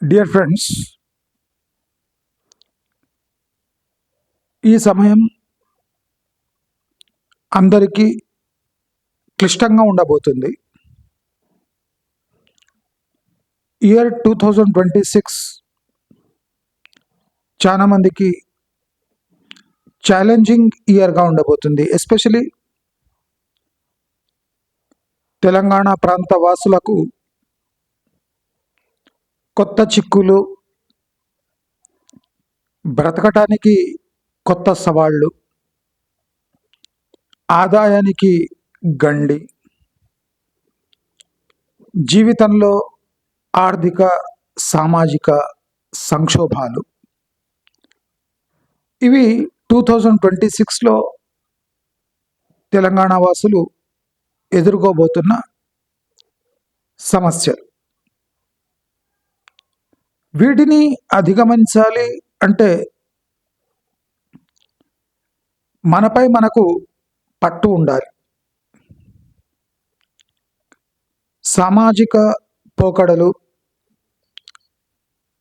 Dear friends, ఈ సమయం అందరికీ క్లిష్టంగా ఉండబోతుంది. ఇయర్ 2026 చాలా మందికి ఛాలెంజింగ్ ఇయర్గా ఉండబోతుంది. ఎస్పెషలీ తెలంగాణ ప్రాంత వాసులకు కొత్త చిక్కులు, బ్రతకటానికి కొత్త సవాళ్ళు, ఆదాయానికి గండి, జీవితంలో ఆర్థిక సామాజిక సంక్షోభాలు ఇవి 2026లో తెలంగాణ వాసులు ఎదుర్కోబోతున్న సమస్యలు. వీటిని అధిగమించాలి అంటే మనపై మనకు పట్టు ఉండాలి. సామాజిక పోకడలు,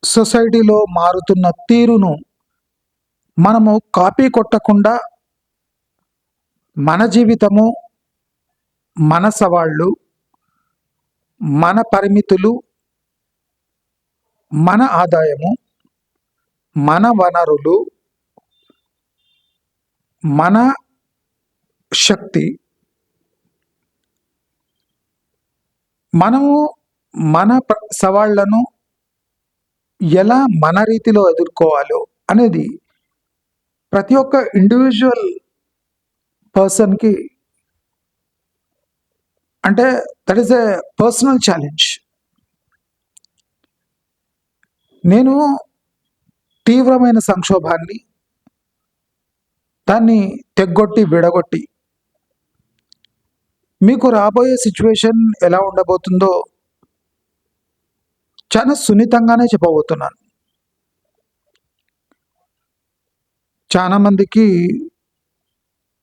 సొసైటీలో మారుతున్న తీరును మనము కాపీ కొట్టకుండా మన జీవితము, మన సవాళ్ళు, మన పరిమితులు, మన ఆదాయము, మన వనరులు, మన శక్తి, మనము మన సవాళ్లను ఎలా మన రీతిలో ఎదుర్కోవాలో అనేది ప్రతి ఒక్క ఇండివిజువల్ పర్సన్కి, అంటే that is a personal challenge. నేను తీవ్రమైన సంక్షోభాన్ని దాన్ని తెగ్గొట్టి విడగొట్టి మీకు రాబోయే సిచ్యువేషన్ ఎలా ఉండబోతుందో చాలా సున్నితంగానే చెప్పబోతున్నాను. చాలా మందికి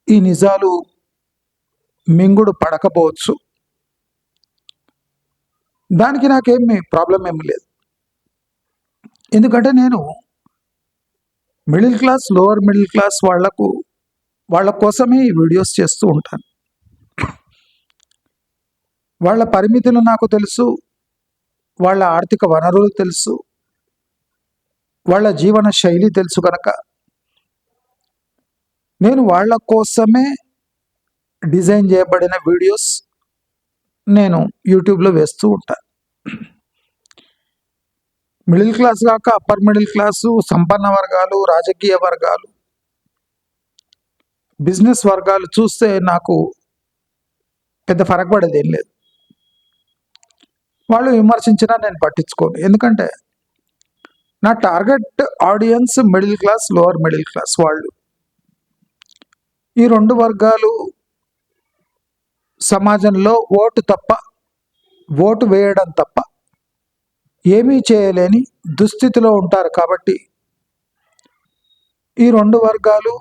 ఈ నిజాలు మింగుడు పడకపోవచ్చు. దానికి నాకేమి ప్రాబ్లం ఏమి లేదు. ఎందుకంటే నేను middle class, lower middle class వాళ్ళ కోసమే ఈ వీడియోస్ చేస్తూ ఉంటాను. వాళ్ళ పరిమితులు నాకు తెలుసు, వాళ్ళ ఆర్థిక వనరులు తెలుసు, వాళ్ళ జీవన శైలి తెలుసు. కనుక నేను వాళ్ళ కోసమే డిజైన్ చేయబడిన వీడియోస్ నేను యూట్యూబ్లో వేస్తూ ఉంటాను. మిడిల్ క్లాస్ కాక అప్పర్ మిడిల్ క్లాసు, సంపన్న వర్గాలు, రాజకీయ వర్గాలు, బిజినెస్ వర్గాలు చూస్తే నాకు పెద్ద ఫరక్ పడేది ఏం లేదు. వాళ్ళు విమర్శించినా నేను పట్టించుకోను. ఎందుకంటే నా target audience middle class, lower middle class వాళ్ళు. ఈ రెండు వర్గాలు సమాజంలో ఓటు వేయడం తప్ప ఏమీ చేయలేని దుస్థితిలో ఉంటారు. కాబట్టి ఈ రెండు వర్గాలు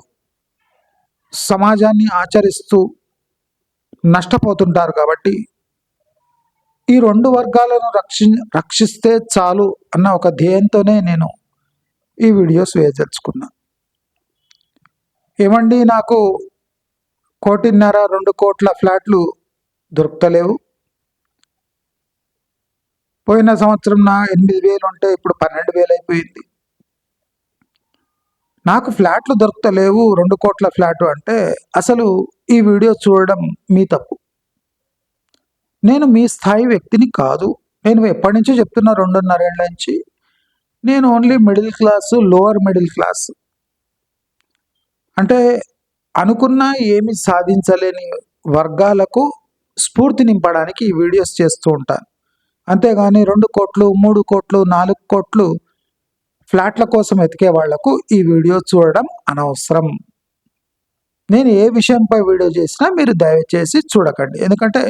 సమాజాన్ని ఆచరిస్తూ నష్టపోతుంటారు. కాబట్టి ఈ రెండు వర్గాలను రక్షిస్తే చాలు అన్న ఒక ధ్యేయంతోనే నేను ఈ వీడియోస్ వేయదలుచుకున్నా. ఏమండి, నాకు 1.5 కోటి 2 కోట్ల ఫ్లాట్లు దొరుకుతలేవు. పోయిన సంవత్సరం నా 8,000 ఉంటే ఇప్పుడు 12,000 అయిపోయింది. నాకు ఫ్లాట్లు దొరుకుతలేవు, 2 కోట్ల ఫ్లాటు అంటే అసలు ఈ వీడియో చూడడం మీ తప్పు. నేను మీ స్థాయి వ్యక్తిని కాదు. నేను ఎప్పటి నుంచో చెప్తున్నా, 2.5 ఏళ్ల నుంచి. నేను only middle class, lower middle class, అంటే అనుకున్నా ఏమి సాధించలేని వర్గాలకు స్ఫూర్తి నింపడానికి ఈ వీడియోస్ చేస్తూ ఉంటాను. అంతేగాని 2 కోట్లు, 3 కోట్లు, 4 కోట్లు ఫ్లాట్ల కోసం ఎతికే వాళ్లకు ఈ వీడియో చూడడం అనవసరం. నేను ఏ విషయంపై వీడియో చేసినా మీరు దయచేసి చూడకండి. ఎందుకంటే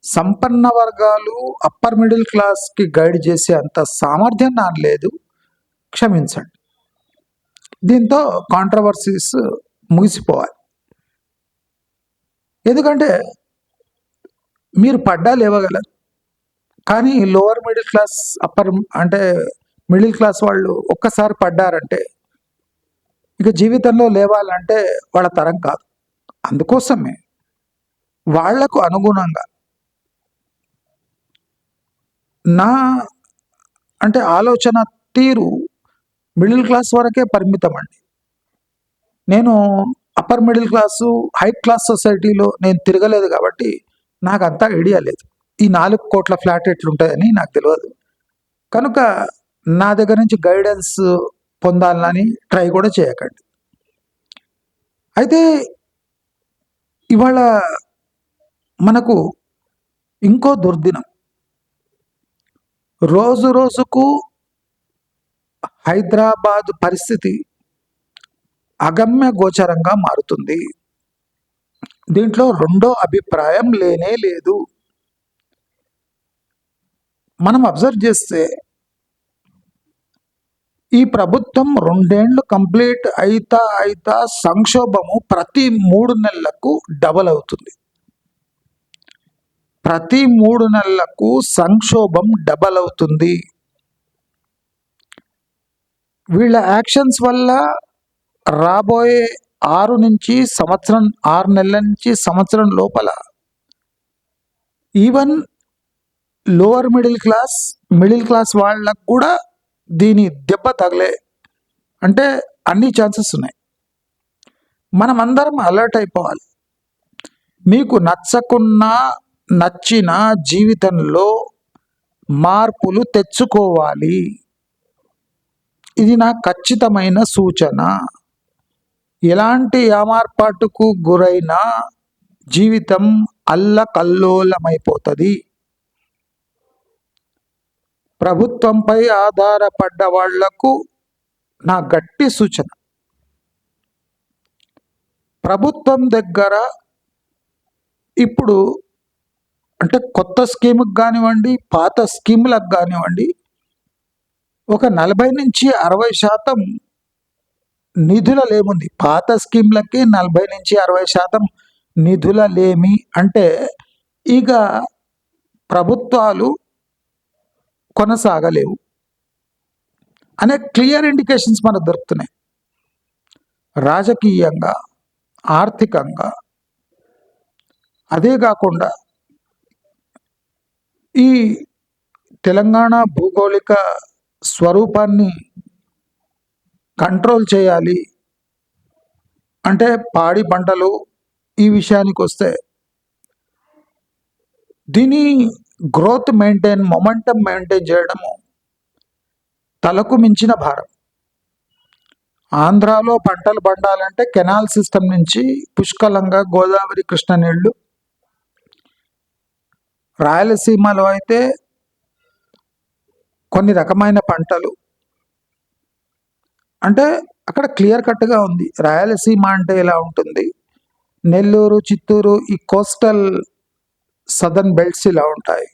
సంపన్న వర్గాలు, అప్పర్ మిడిల్ క్లాస్కి గైడ్ చేసే అంత సామర్థ్యం నాకు లేదు. క్షమించండి. దీంతో కాంట్రవర్సీస్ ముగిసిపోవాలి. ఎందుకంటే మీరు పడ్డా లేవగలరు, కానీ లోవర్ మిడిల్ క్లాస్, అంటే మిడిల్ క్లాస్ వాళ్ళు ఒక్కసారి పడ్డారంటే ఇక జీవితంలో లేవాలంటే వాళ్ళ తరం కాదు. అందుకోసమే వాళ్లకు అనుగుణంగా నా అంటే ఆలోచన తీరు మిడిల్ క్లాస్ వరకే పరిమితం అండి. నేను upper middle class, high class సొసైటీలో నేను తిరగలేదు కాబట్టి నాకు అంతా ఐడియా లేదు. ఈ 4 కోట్ల ఫ్లాట్ ఎట్లుంటుందని నాకు తెలియదు. కనుక నా దగ్గర నుంచి గైడెన్స్ పొందాలని ట్రై కూడా చేయకండి. అయితే ఇవాళ మనకు ఇంకో దుర్దినం. రోజు రోజుకు హైదరాబాద్ పరిస్థితి అగమ్య గోచరంగా మారుతుంది. దీంట్లో రెండో అభిప్రాయం లేనే లేదు. మనం అబ్జర్వ్ చేస్తే ఈ ప్రభుత్వం 2 ఏళ్ళు కంప్లీట్ అయితా సంక్షోభము ప్రతి 3 నెలలకు డబల్ అవుతుంది. ప్రతి 3 నెలలకు సంక్షోభం డబల్ అవుతుంది. వీళ్ళ యాక్షన్స్ వల్ల రాబోయే 6 నెలల నుంచి సంవత్సరం లోపల ఈవెన్ లోవర్ మిడిల్ క్లాస్ వాళ్ళకు కూడా దీని దెబ్బ తగలే అంటే అన్ని ఛాన్సెస్ ఉన్నాయి. మనం అందరం అలర్ట్ అయిపోవాలి. మీకు నచ్చకున్నా నచ్చిన జీవితంలో మార్పులు తెచ్చుకోవాలి. ఇది నా ఖచ్చితమైన సూచన. ఎలాంటి ఏమార్పాటుకు గురైనా జీవితం అల్లకల్లోలమైపోతుంది. ప్రభుత్వంపై ఆధారపడ్డ వాళ్లకు నా గట్టి సూచన, ప్రభుత్వం దగ్గర ఇప్పుడు అంటే కొత్త స్కీముకు కానివ్వండి, పాత స్కీములకు కానివ్వండి, ఒక 40 నుంచి 60% నిధుల లేముంది. పాత స్కీమ్లకి 40 నుంచి 60% నిధుల లేమి అంటే ఇక ప్రభుత్వాలు కొనసాగలేవు అనే క్లియర్ ఇండికేషన్స్ మనకు దొరుకుతున్నాయి. రాజకీయంగా, ఆర్థికంగా, అదే కాకుండా ఈ తెలంగాణ భౌగోళిక స్వరూపాన్ని కంట్రోల్ చేయాలి అంటే పాడి పంటలు ఈ విషయానికి వస్తే దీని గ్రోత్ మొమెంటం మెయింటైన్ చేయడము తలకు మించిన భారం. ఆంధ్రాలో పంటలు పండాలంటే కెనాల్ సిస్టమ్ నుంచి పుష్కలంగా గోదావరి, కృష్ణ నీళ్లు, రాయలసీమలో అయితే కొన్ని రకమైన పంటలు అంటే అక్కడ క్లియర్ కట్గా ఉంది. రాయలసీమ అంటే ఎలా ఉంటుంది, నెల్లూరు, చిత్తూరు ఈ కోస్టల్ సదర్న్ బెల్ట్స్ ఇలా ఉంటాయి.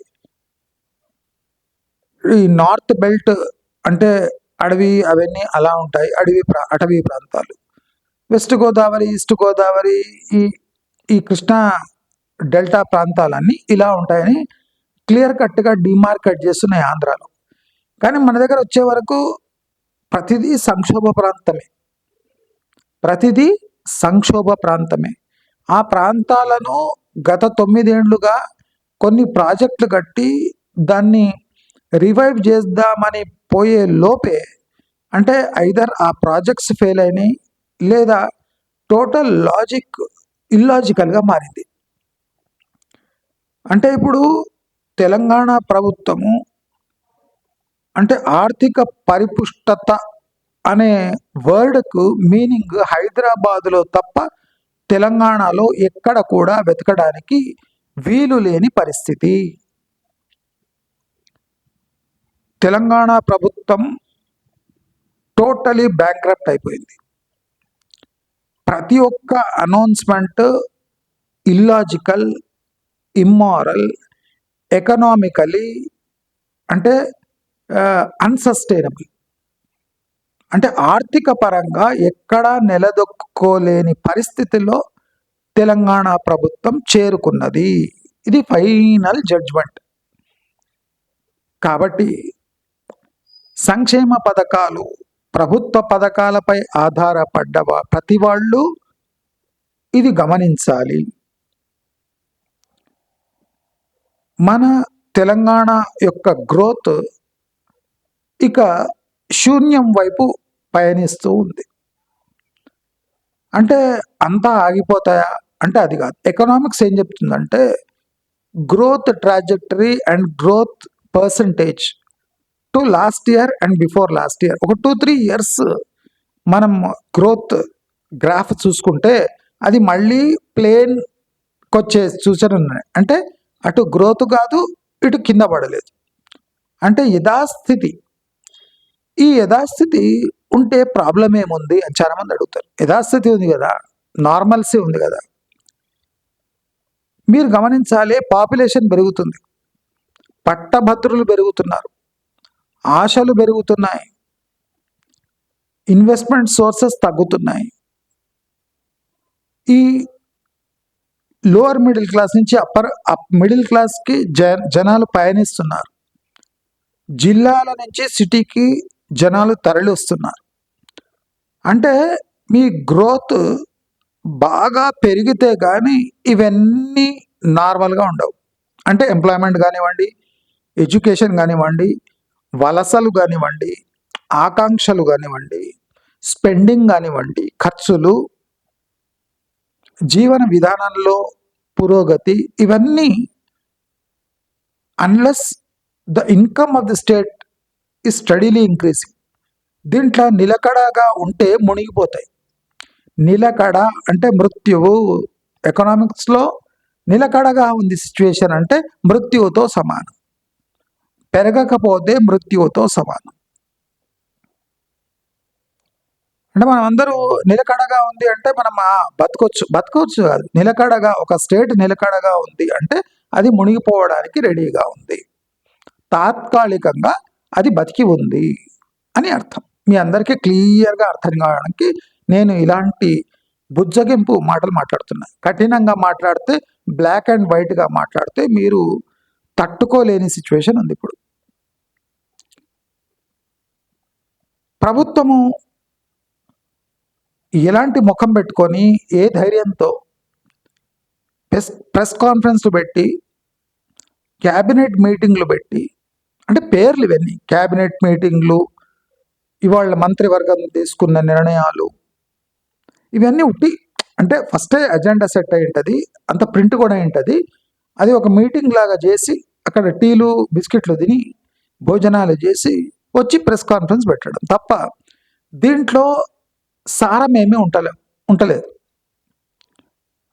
ఈ నార్త్ బెల్ట్ అంటే అడవి అవన్నీ అలా ఉంటాయి, అటవీ ప్రాంతాలు. వెస్ట్ గోదావరి, ఈస్ట్ గోదావరి, ఈ కృష్ణా డెల్టా ప్రాంతాలన్నీ ఇలా ఉంటాయని క్లియర్ కట్గా డిమార్కెట్ చేస్తున్నాయి ఆంధ్రాలో. కానీ మన దగ్గర వచ్చే వరకు ప్రతిదీ సంక్షోభ ప్రాంతమే. ఆ ప్రాంతాలను గత 9 ఏళ్లుగా కొన్ని ప్రాజెక్టులు కట్టి దాన్ని రివైవ్ చేద్దామని పోయే లోపే అంటే ఐదర్ ఆ ప్రాజెక్ట్స్ ఫెయిల్ అయినాయి లేదా టోటల్ ఇల్లాజికల్గా మారింది. అంటే ఇప్పుడు తెలంగాణ ప్రభుత్వము అంటే ఆర్థిక పరిపుష్టత అనే వర్డ్కు మీనింగ్ హైదరాబాదులో తప్ప తెలంగాణలో ఎక్కడ కూడా వెతకడానికి వీలు లేని పరిస్థితి. తెలంగాణ ప్రభుత్వం టోటలీ బ్యాంక్రప్ట్ అయిపోయింది. ప్రతి ఒక్క అనౌన్స్మెంట్ ఇల్లాజికల్, ఇమ్మారల్, ఎకనామికలీ అంటే అన్సస్టైనబుల్. అంటే ఆర్థిక పరంగా ఎక్కడా నిలదొక్కుకోలేని పరిస్థితిలో తెలంగాణ ప్రభుత్వం చేరుకున్నది. ఇది ఫైనల్ జడ్జ్మెంట్. కాబట్టి సంక్షేమ పథకాలు, ప్రభుత్వ పథకాలపై ఆధారపడ్డ ప్రతి వాళ్ళు ఇది గమనించాలి. మన తెలంగాణ యొక్క గ్రోత్ ఇక శూన్యం వైపు పయనిస్తూ ఉంది. అంటే అంతా ఆగిపోతాయా అంటే అది కాదు. ఎకనామిక్స్ ఏం చెప్తుందంటే growth trajectory and growth percentage to last year and before last year, ఒక 2-3 years మనం గ్రోత్ గ్రాఫ్ చూసుకుంటే అది మళ్ళీ ప్లేన్కి సూచన ఉన్నాయి. అంటే అటు గ్రోత్ కాదు, ఇటు కింద పడలేదు. అంటే యథాస్థితి. ఈ యథాస్థితి ఉంటే ప్రాబ్లం ఏముంది అని చాలామంది అడుగుతారు. యథాస్థితి ఉంది కదా, నార్మల్సీ ఉంది కదా. మీరు గమనించాలి, పాపులేషన్ పెరుగుతుంది, పట్టభద్రులు పెరుగుతున్నారు, ఆశలు పెరుగుతున్నాయి, ఇన్వెస్ట్మెంట్ సోర్సెస్ తగ్గుతున్నాయి. ఈ లోవర్ మిడిల్ క్లాస్ నుంచి అప్పర్ మిడిల్ క్లాస్కి జనాలు పయనిస్తున్నారు. జిల్లాల నుంచి సిటీకి జనాలు తరలి వస్తున్నారు. అంటే మీ గ్రోత్ బాగా పెరిగితే కానీ ఇవన్నీ నార్మల్గా ఉండవు. అంటే ఎంప్లాయ్మెంట్ కానివ్వండి, ఎడ్యుకేషన్ కానివ్వండి, వలసలు కానివ్వండి, ఆకాంక్షలు కానివ్వండి, స్పెండింగ్ కానివ్వండి, ఖర్చులు, జీవన విధానంలో పురోగతి, ఇవన్నీ unless the income of the state is steadily increasing, దీంట్లో నిలకడగా ఉంటే మునిగిపోతాయి. నిలకడ అంటే మృత్యువు. ఎకనామిక్స్లో నిలకడగా ఉంది సిచ్యువేషన్ అంటే మృత్యువుతో సమానం, పెరగకపోతే మృత్యువుతో సమానం. అంటే మనం అందరూ నిలకడగా ఉంది అంటే మనం బతకొచ్చు కాదు. నిలకడగా ఒక స్టేట్ నిలకడగా ఉంది అంటే అది మునిగిపోవడానికి రెడీగా ఉంది, తాత్కాలికంగా అది బతికి ఉంది అని అర్థం. మీ అందరికీ క్లియర్గా అర్థం కావడానికి నేను ఇలాంటి బుజ్జగింపు మాటలు మాట్లాడుతున్నా. కఠినంగా మాట్లాడితే, బ్లాక్ అండ్ వైట్గా మాట్లాడితే మీరు తట్టుకోలేని సిచ్యువేషన్ ఉంది. ఇప్పుడు ప్రభుత్వము ఎలాంటి ముఖం పెట్టుకొని, ఏ ధైర్యంతో ప్రెస్ కాన్ఫరెన్స్లు పెట్టి, క్యాబినెట్ మీటింగ్లు పెట్టి, అంటే పేర్లు ఇవన్నీ క్యాబినెట్ మీటింగ్లు, ఇవాళ మంత్రివర్గం తీసుకున్న నిర్ణయాలు, ఇవన్నీ ఉట్టి అంటే ఫస్టే అజెండా సెట్ అయి ఉంటుంది, అంత ప్రింట్ కూడా అయి ఉంటుంది. అది ఒక మీటింగ్ లాగా చేసి అక్కడ టీలు బిస్కెట్లు తిని భోజనాలు చేసి వచ్చి ప్రెస్ కాన్ఫరెన్స్ పెట్టడం తప్ప దీంట్లో సారం ఏమీ ఉండలేదు.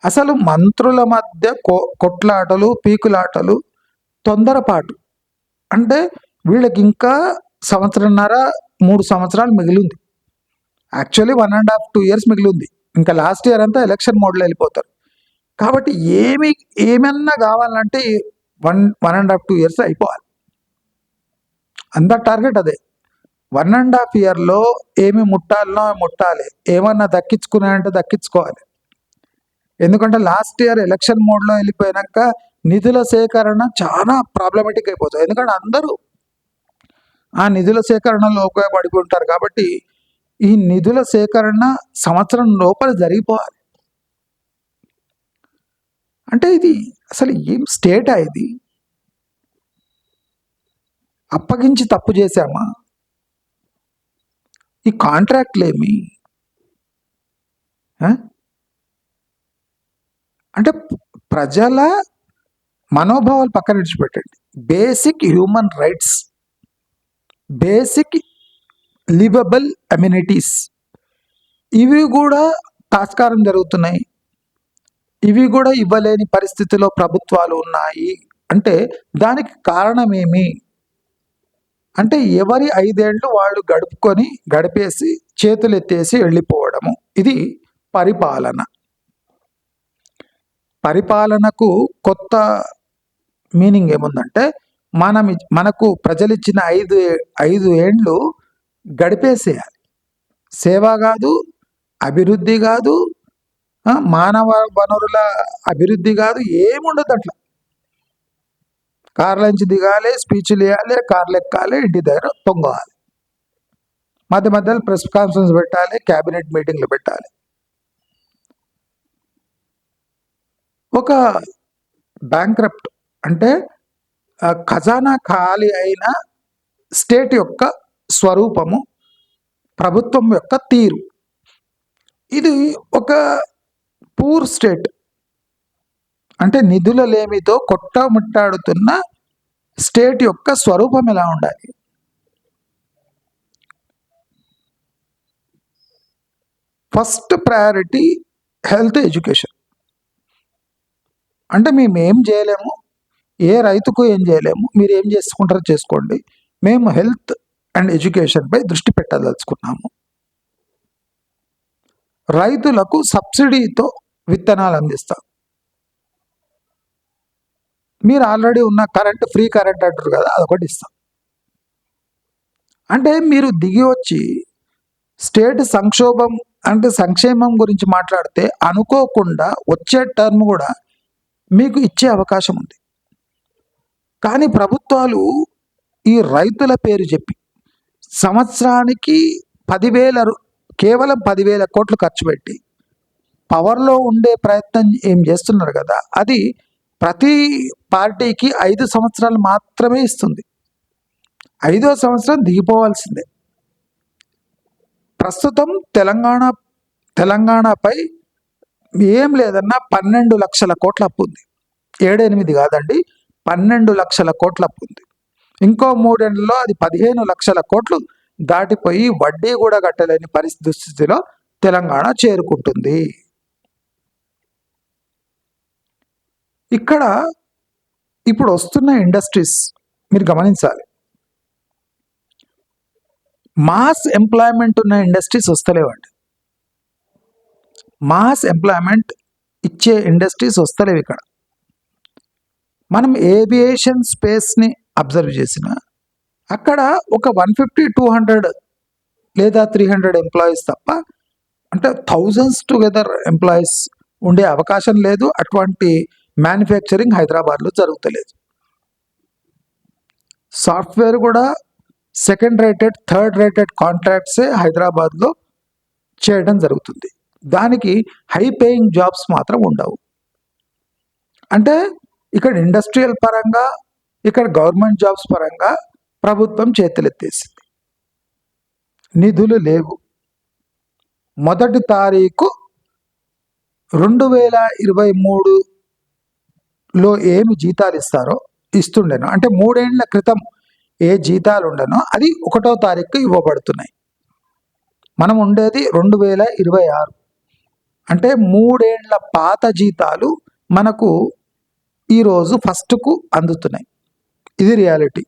అసలు మంత్రుల మధ్య కొట్లాటలు, పీకులాటలు, తొందరపాటు. అంటే వీళ్ళకి ఇంకా 1.5-3 సంవత్సరాలు మిగిలింది. యాక్చువల్లీ 1.5-2 years మిగిలింది. ఇంకా లాస్ట్ ఇయర్ అంతా ఎలక్షన్ మోడ్లో వెళ్ళిపోతారు. కాబట్టి ఏమన్నా కావాలంటే 1.5-2 years అయిపోవాలి. అందరి టార్గెట్ అదే. 1.5 yearలో ఏమి ముట్టాలనో ముట్టాలి, ఏమన్నా దక్కించుకున్నాయంటే దక్కించుకోవాలి. ఎందుకంటే లాస్ట్ ఇయర్ ఎలక్షన్ మోడ్లో వెళ్ళిపోయాక నిధుల సేకరణ చాలా ప్రాబ్లమేటిక్ అయిపోతుంది. ఎందుకంటే అందరూ ఆ నిధుల సేకరణలో ఉపయోగపడిపోయి ఉంటారు. కాబట్టి ఈ నిధుల సేకరణ సంవత్సరం లోపల జరిగిపోవాలి. అంటే ఇది అసలు ఏం స్టేటా? ఇది అప్పగించి తప్పు చేశామా? ఈ కాంట్రాక్ట్లు ఏమి? అంటే ప్రజల మనోభావాలు పక్కన విడిచిపెట్టండి. Basic human rights, basic livable amenities, ఇవి కూడా తాత్కారం జరుగుతున్నాయి. ఇవి కూడా ఇవ్వలేని పరిస్థితిలో ప్రభుత్వాలు ఉన్నాయి. అంటే దానికి కారణం ఏమి అంటే ఎవరి 5 ఏళ్ళు వాళ్ళు గడిపేసి చేతులు ఎత్తేసి వెళ్ళిపోవడము. ఇది పరిపాలన. పరిపాలనకు కొత్త మీనింగ్ ఏముందంటే మనకు ప్రజలు ఇచ్చిన 5 ఏళ్ళు గడిపేసేయాలి. సేవ కాదు, అభివృద్ధి కాదు, మానవ వనరుల అభివృద్ధి కాదు, ఏముండదు అట్లా. కార్ల నుంచి దిగాలి, స్పీచ్లు వేయాలి, కార్లు ఎక్కాలి, ఇంటి దగ్గర పొంగవాలి. మధ్య మధ్యలో ప్రెస్ కాన్ఫరెన్స్ పెట్టాలి, క్యాబినెట్ మీటింగ్లు పెట్టాలి. ఒక బ్యాంక్రప్ట్ అంటే ఖజానా ఖాళీ అయిన స్టేట్ యొక్క స్వరూపము, ప్రభుత్వం యొక్క తీరు. ఇది ఒక పూర్ స్టేట్ అంటే నిధుల లేమితో కొట్టముట్టాడుతున్న స్టేట్ యొక్క స్వరూపం ఎలా ఉండాలి? First priority health, education. అంటే మేము ఏం చేయలేము, ఏ రైతుకు ఏం చేయలేము, మీరు ఏం చేసుకుంటారో చేసుకోండి, మేము హెల్త్ అండ్ ఎడ్యుకేషన్పై దృష్టి పెట్టదలుచుకున్నాము. రైతులకు సబ్సిడీతో విత్తనాలు అందిస్తాం. మీరు ఆల్రెడీ ఉన్న కరెంట్, ఫ్రీ కరెంట్ అంటారు కదా, అదొకటి ఇస్తాం. అంటే మీరు దిగి వచ్చి స్టేట్ సంక్షోభం అంటే సంక్షేమం గురించి మాట్లాడితే అనుకోకుండా వచ్చే టర్మ్ కూడా మీకు ఇచ్చే అవకాశం ఉంది. కానీ ప్రభుత్వాలు ఈ రైతుల పేరు చెప్పి సంవత్సరానికి కేవలం 10,000 కోట్లు ఖర్చు పెట్టి పవర్లో ఉండే ప్రయత్నం ఏం చేస్తున్నారు కదా, అది ప్రతి పార్టీకి 5 సంవత్సరాలు మాత్రమే ఇస్తుంది. 5వ సంవత్సరం దిగిపోవాల్సిందే. ప్రస్తుతం తెలంగాణపై ఏం లేదన్నా 12 లక్షల కోట్ల అప్పు ఉంది. 7-8 కాదండి, 12 లక్షల కోట్ల అప్పు ఉంది. ఇంకో 3 ఏళ్లలో అది 15 లక్షల కోట్లు దాటిపోయి వడ్డీ కూడా కట్టలేని దుస్థితిలో తెలంగాణ చేరుకుంటుంది. ఇక్కడ ఇప్పుడు వస్తున్న ఇండస్ట్రీస్ మీరు గమనించాలి. మాస్ ఎంప్లాయ్మెంట్ ఉన్న ఇండస్ట్రీస్ వస్తలేవండి. మాస్ ఎంప్లాయ్మెంట్ ఇచ్చే ఇండస్ట్రీస్ వస్తలేవు. ఇక్కడ మనం ఏవియేషన్ స్పేస్ని అబ్జర్వ్ చేసిన అక్కడ ఒక 150-200 లేదా 300 ఎంప్లాయీస్ తప్ప, అంటే థౌజండ్స్ టుగెదర్ ఎంప్లాయీస్ ఉండే అవకాశం లేదు. అటువంటి మ్యానుఫ్యాక్చరింగ్ హైదరాబాద్లో జరుగుతలేదు. సాఫ్ట్వేర్ కూడా సెకండ్ రేటెడ్, థర్డ్ రేటెడ్ కాంట్రాక్ట్సే హైదరాబాద్లో చేయడం జరుగుతుంది. దానికి హై పేయింగ్ జాబ్స్ మాత్రం ఉండవు. అంటే ఇక్కడ ఇండస్ట్రియల్ పరంగా, ఇక్కడ గవర్నమెంట్ జాబ్స్ పరంగా ప్రభుత్వం చేతులెత్తేసింది. నిధులు లేవు. మొదటి తారీఖు 2023లో ఏమి జీతాలు ఇస్తుండేనో, అంటే 3 ఏళ్ల క్రితం ఏ జీతాలు ఉండనో అది 1వ తారీఖు ఇవ్వబడుతున్నాయి. మనం ఉండేది 2026, అంటే 3 ఏళ్ల పాత జీతాలు మనకు ఈరోజు ఫస్ట్కు అందుతున్నాయి. ఇది రియాలిటీ.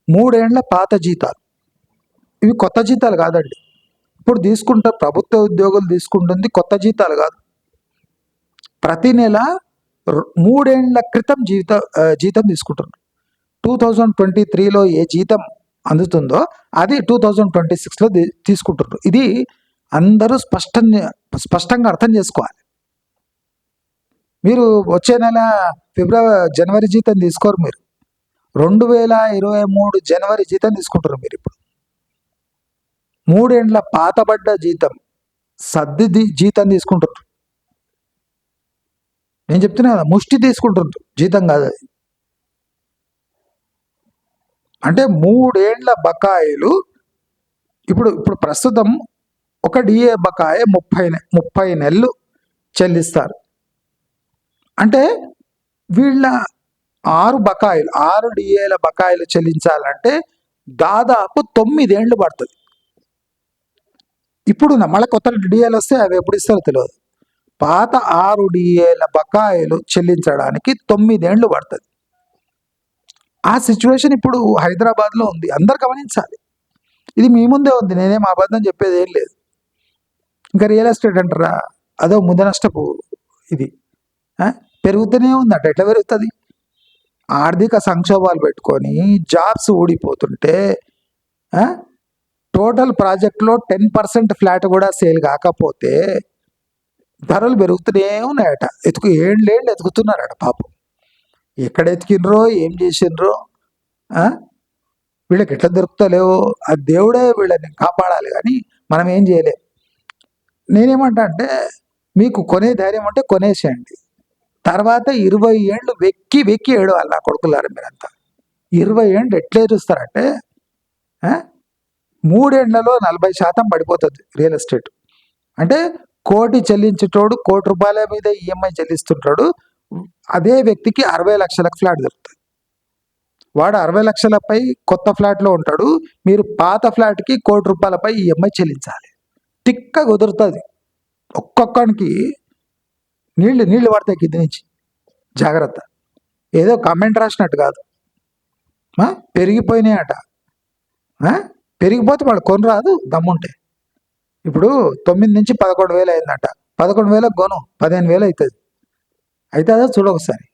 3 ఏళ్ల పాత జీతాలు, ఇవి కొత్త జీతాలు కాదండి. ఇప్పుడు తీసుకుంటే ప్రభుత్వ ఉద్యోగులు తీసుకుంటుంది కొత్త జీతాలు కాదు. ప్రతి నెల 3 ఏళ్ల క్రితం జీతం తీసుకుంటున్నారు. 2023లో ఏ జీతం అందుతుందో అది 2026లో తీసుకుంటున్నారు. ఇది అందరూ స్పష్టంగా అర్థం చేసుకోవాలి. మీరు వచ్చే నెల జనవరి జీతం తీసుకోరు. మీరు 2023 జనవరి జీతం తీసుకుంటారు. మీరు ఇప్పుడు 3 ఏళ్ల పాతబడ్డ జీతం, సర్ది జీతం తీసుకుంటారు. నేను చెప్తున్నా కదా, ముష్టి తీసుకుంటారు, జీతం కాదు అది. అంటే 3 ఏళ్ల బకాయిలు ఇప్పుడు ప్రస్తుతం ఒక డిఏ బకాయి 30 నెలలు చెల్లిస్తారు. అంటే వీళ్ళ 6 డిఏల బకాయిలు చెల్లించాలంటే దాదాపు 9 ఏళ్ళు పడుతుంది. ఇప్పుడు మళ్ళీ కొత్త డిఏలు వస్తే అవి ఎప్పుడు ఇస్తారో తెలియదు. పాత 6 డిఏల బకాయిలు చెల్లించడానికి 9 ఏళ్ళు పడుతుంది. ఆ సిచ్యువేషన్ ఇప్పుడు హైదరాబాద్లో ఉంది. అందరు గమనించాలి. ఇది మీ ముందే ఉంది, నేనేం అబద్ధం చెప్పేది ఏం లేదు. ఇంకా రియల్ ఎస్టేట్ అంటారా, అదో ముద్ద నష్టపు ఇది పెరుగుతూనే ఉందట. ఎట్లా పెరుగుతుంది? ఆర్థిక సంక్షోభాలు పెట్టుకొని జాబ్స్ ఊడిపోతుంటే టోటల్ ప్రాజెక్ట్లో 10% ఫ్లాట్ కూడా సేల్ కాకపోతే ధరలు పెరుగుతూనే ఉన్నాయట. ఏళ్ళు ఎతుకుతున్నారట పాపం. ఎక్కడ ఎతికినరో, ఏం చేసినరో. వీళ్ళకి ఎట్లా దొరుకుతలేవో ఆ దేవుడే వీళ్ళని కాపాడాలి, కానీ మనం ఏం చేయలేం. నేనేమంటా అంటే మీకు కొనే ధైర్యం ఉంటే కొనేసేయండి, తర్వాత 20 ఏళ్ళు వెక్కి వెక్కి ఏడవాలి నా కొడుకులారు మీరంతా. 20 ఏళ్ళు ఎట్లా ఏడుస్తారంటే 3 ఏళ్లలో 40% పడిపోతుంది రియల్ ఎస్టేట్. అంటే కోటి చెల్లించేటోడు ₹1,00,00,000 మీద ఈఎంఐ చెల్లిస్తుంటాడు, అదే వ్యక్తికి 60 లక్షలకు ఫ్లాట్ దొరుకుతుంది. వాడు 60 లక్షలపై కొత్త ఫ్లాట్లో ఉంటాడు, మీరు పాత ఫ్లాట్కి ₹1,00,00,000పై ఈఎంఐ చెల్లించాలి. తిక్క కుదురుతుంది. ఒక్కొక్కనికి నీళ్లు పడతాయి కింది నుంచి. జాగ్రత్త, ఏదో కామెంట్ రాసినట్టు కాదు, పెరిగిపోయినాయట. పెరిగిపోతే వాడు కొని రాదు దమ్ముంటే. ఇప్పుడు 9 నుంచి 11,000 అయిందట, 11,000కు కొను, 15,000 అవుతుంది. అవుతుందా చూడొకసారి.